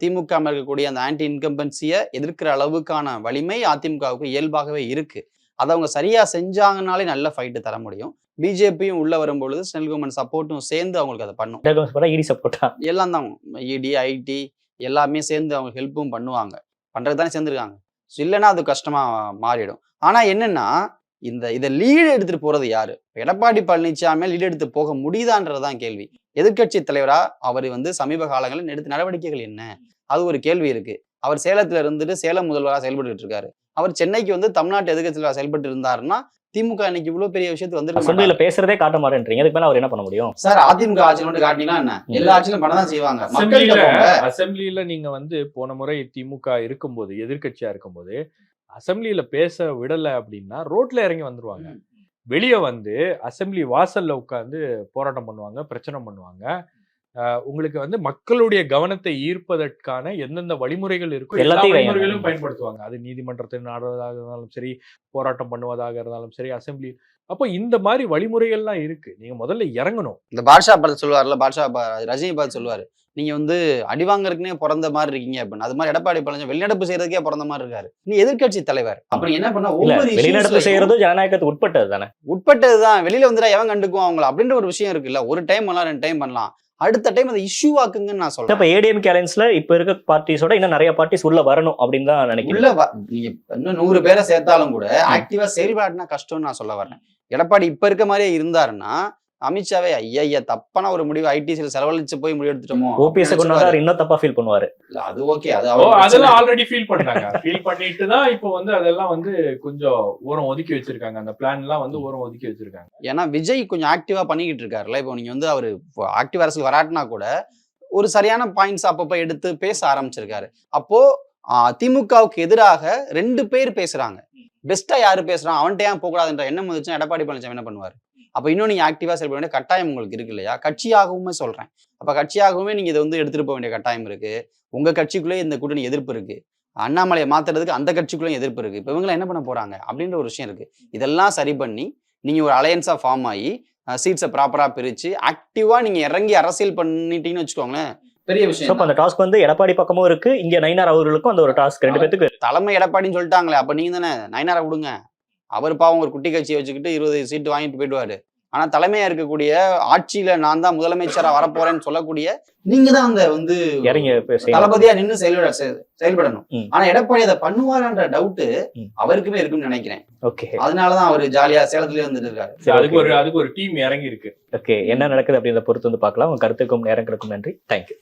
திமுக இருக்கக்கூடிய அந்த ஆன்டி இன்கம்பன்சியை எதிர்க்கிற அளவுக்கான வலிமை அதிமுகவுக்கு இயல்பாகவே இருக்கு. அதை அவங்க சரியா செஞ்சாங்கனாலே நல்ல ஃபைட்டு தர முடியும். பிஜேபியும் உள்ள வரும்பொழுது சென்ட்ரல் கவர்மெண்ட் சப்போர்ட்டும் சேர்ந்து அவங்களுக்கு அதை பண்ணும். இடி சப்போர்ட்டா எல்லாம் தான் இடி, ஐடி எல்லாமே சேர்ந்து அவங்க ஹெல்ப்பும் பண்ணுவாங்க. பண்றது தானே சேர்ந்துருக்காங்க. இல்லைன்னா அது கஷ்டமா மாறிடும். ஆனா என்னன்னா இதை லீடு எடுத்துட்டு போறது யாரு? எடப்பாடி பழனிசாமி லீடு எடுத்து போக முடியுதான்றதுதான் கேள்வி. எதிர்கட்சி தலைவரா அவர் வந்து சமீப காலங்களில் எடுத்த நடவடிக்கைகள் என்ன? அது ஒரு கேள்வி இருக்கு. அவர் சேலத்துல இருந்துட்டு சேலம் முதல்வராக செயல்பட்டு இருக்காரு. அவர் சென்னைக்கு வந்து தமிழ்நாட்டு எதிர்கட்சி தலைவராக செயல்பட்டு இருந்தாருன்னா திமுக இன்னைக்கு இவ்வளவு பெரிய விஷயத்துக்கு வந்து பேசுறதே காட்ட மாட்டேன்றீங்க. அதுக்கு மேல அவர் என்ன பண்ண முடியும்? சார் அதிமுக ஆட்சி கொண்டு காட்டினா என்ன? எல்லா ஆட்சியும் பண்ணதான் செய்வாங்க. அசெம்பிளியில நீங்க வந்து போன முறை திமுக இருக்கும்போது, எதிர்கட்சியா இருக்கும்போது அசெம்பிளியில பேச விடல அப்படின்னா ரோட்ல இறங்கி வந்துருவாங்க. வெளியே வந்து அசெம்பிளி வாசல்ல உட்காந்து போராட்டம் பண்ணுவாங்க, பிரச்சனை பண்ணுவாங்க. உங்களுக்கு வந்து மக்களுடைய கவனத்தை ஈர்ப்பதற்கான எந்தெந்த வழிமுறைகள் இருக்கோ எல்லா வழிமுறைகளும் பயன்படுத்துவாங்க. அது நீதிமன்றத்தை நாடுவதாக இருந்தாலும் சரி, போராட்டம் பண்ணுவதாக இருந்தாலும் சரி, அசெம்பிளி. அப்போ இந்த மாதிரி வழிமுறைகள்லாம் இருக்கு. நீங்க முதல்ல இறங்கணும். இந்த பாட்ஷா படத்தில் சொல்லுவார்ல, ரஜினி பார்த்து சொல்லுவாரு, நீங்க வந்து அடி வாங்குறதுக்குனே பிறந்த மாதிரி இருக்கீங்க அப்படின்னு. அது மாதிரி எடப்பாடி பழனிசாமி வெளிநடப்பு செய்யறதுக்கே பிறந்த மாதிரி இருக்காரு. நீ எதிர்க்கட்சி தலைவர், அப்படி என்ன பண்ண இல்ல ஒவ்வொரு வெளிநடப்பு செய்யறதும் ஜனநாயகத்துக்கு உட்பட்டது தானே. உட்பட்டதுதான். வெளியில வந்துட்டா எவன் கண்டுக்குவான் அவங்கள அப்படின்ற ஒரு விஷயம் இருக்குல்ல. ஒரு டைம் பண்ணலாம், 2 டைம் பண்ணலாம், அடுத்த டைம் அதை இஷ்யூ ஆக்குங்கன்னு நான் சொல்றேன். இப்ப ஏடிஎம்கே அலைன்ஸ்ல இப்ப இருக்க பார்ட்டிஸோட இன்னும் நிறைய பார்ட்டிஸ் உள்ள வரணும் அப்படின்னு தான் நினைக்கிறேன். உள்ள நீங்க இன்னும் 100 பேரை சேர்த்தாலும் கூட ஆக்டிவா செயல்பாடுனா கஷ்டம்னு நான் சொல்ல வரேன். எடப்பாடி இப்ப இருக்க மாதிரியே இருந்தாருன்னா அமித்ஷாவே ஐயா தப்பான ஒரு முடிவு ஐடிசியில் செலவழிச்சு போய் முடிவு எடுத்துட்டோமோ, ஓபிஎஸ் கொண்டாரு இன்னும் தப்பா ஃபீல் பண்ணுவாரு. அது ஓகே, அது அதெல்லாம் ஆல்ரெடி ஃபீல் பண்றாங்க. ஃபீல் பண்ணிட்டு தான் இப்போ வந்து அதெல்லாம் வந்து கொஞ்சம் ஓரம் ஒதுக்கி வச்சிருக்காங்க. அந்த பிளான் எல்லாம் வந்து ஓரம் ஒதுக்கி வச்சிருக்காங்க. ஏன்னா விஜய் கொஞ்சம் ஆக்டிவா பண்ணிக்கிட்டு இருக்காருல்ல. இப்போ நீங்க வந்து அவரு ஆக்டிவ் அரசியல் வராட்டினா கூட ஒரு சரியான பாயிண்ட்ஸ் அப்பப்ப எடுத்து பேச ஆரம்பிச்சிருக்காரு. அப்போ திமுகவுக்கு எதிராக 2 பேர் பேசுறாங்க. பெஸ்டா யாரு பேசுறான், அவன்கிட்ட ஏன் போகக்கூடாதுன்ற எண்ணம் வந்துச்சுன்னா எடப்பாடி பழனிசாமி என்ன பண்ணுவாரு? அப்ப இன்னும் நீங்க ஆக்டிவா செயல்பட வேண்டிய கட்டாயம் உங்களுக்கு இருக்கு இல்லையா? கட்சியாகவுமே சொல்றேன். அப்ப கட்சியாகவுமே நீங்க இதை வந்து எடுத்துட்டு போக வேண்டிய கட்டாயம் இருக்கு. உங்க கட்சிக்குள்ளே இந்த கூட்டணி எதிர்ப்பு இருக்கு. அண்ணாமலையை மாத்துறதுக்கு அந்த கட்சிக்குள்ளேயும் எதிர்ப்பு இருக்கு. இப்ப இவங்க என்ன பண்ண போறாங்க அப்படின்ற ஒரு விஷயம் இருக்கு. இதெல்லாம் சரி பண்ணி நீங்க ஒரு அலையன்ஸா ஃபார்ம் ஆகி சீட்ஸை ப்ராப்பரா பிரிச்சு ஆக்டிவா நீங்க இறங்கி அரசியல் பண்ணிட்டீங்கன்னு வச்சுக்கோங்களேன், பெரிய விஷயம். அந்த டாஸ்க் வந்து எடப்பாடி பக்கமும் இருக்கு, இங்க நயினார் அவர்களுக்கும் அந்த ஒரு டாஸ்க் 2 பேத்துக்கு. தலைமை எடப்பாடின்னு சொல்லிட்டாங்களே, அப்ப நீங்க தானே நயினாரை விடுங்க. அவர் பாவம் ஒரு குட்டி கட்சியை வச்சுக்கிட்டு 20 சீட்டு வாங்கிட்டு போயிடுவாரு. ஆனா தலைமையா இருக்கக்கூடிய ஆட்சியில நான் தான் முதலமைச்சரா வரப்போறேன்னு சொல்லக்கூடிய நீங்க தான் அந்த வந்து தளபதியா நின்று செயல்படணும். ஆனா எடப்பாடி அதை பண்ணுவாரான்ற டவுட் அவருக்குமே இருக்குன்னு நினைக்கிறேன். அதனாலதான் அவரு ஜாலியா சேலத்துல இருந்துட்டு இருக்காரு. அதுக்கு ஒரு டீம் இறங்கி இருக்கு. ஓகே, என்ன நடக்குது அப்படின்றத பொறுத்து வந்து பார்க்கலாம். உங்க கருத்துக்கும் நேரங்களுக்கும் நன்றி. தேங்க்யூ.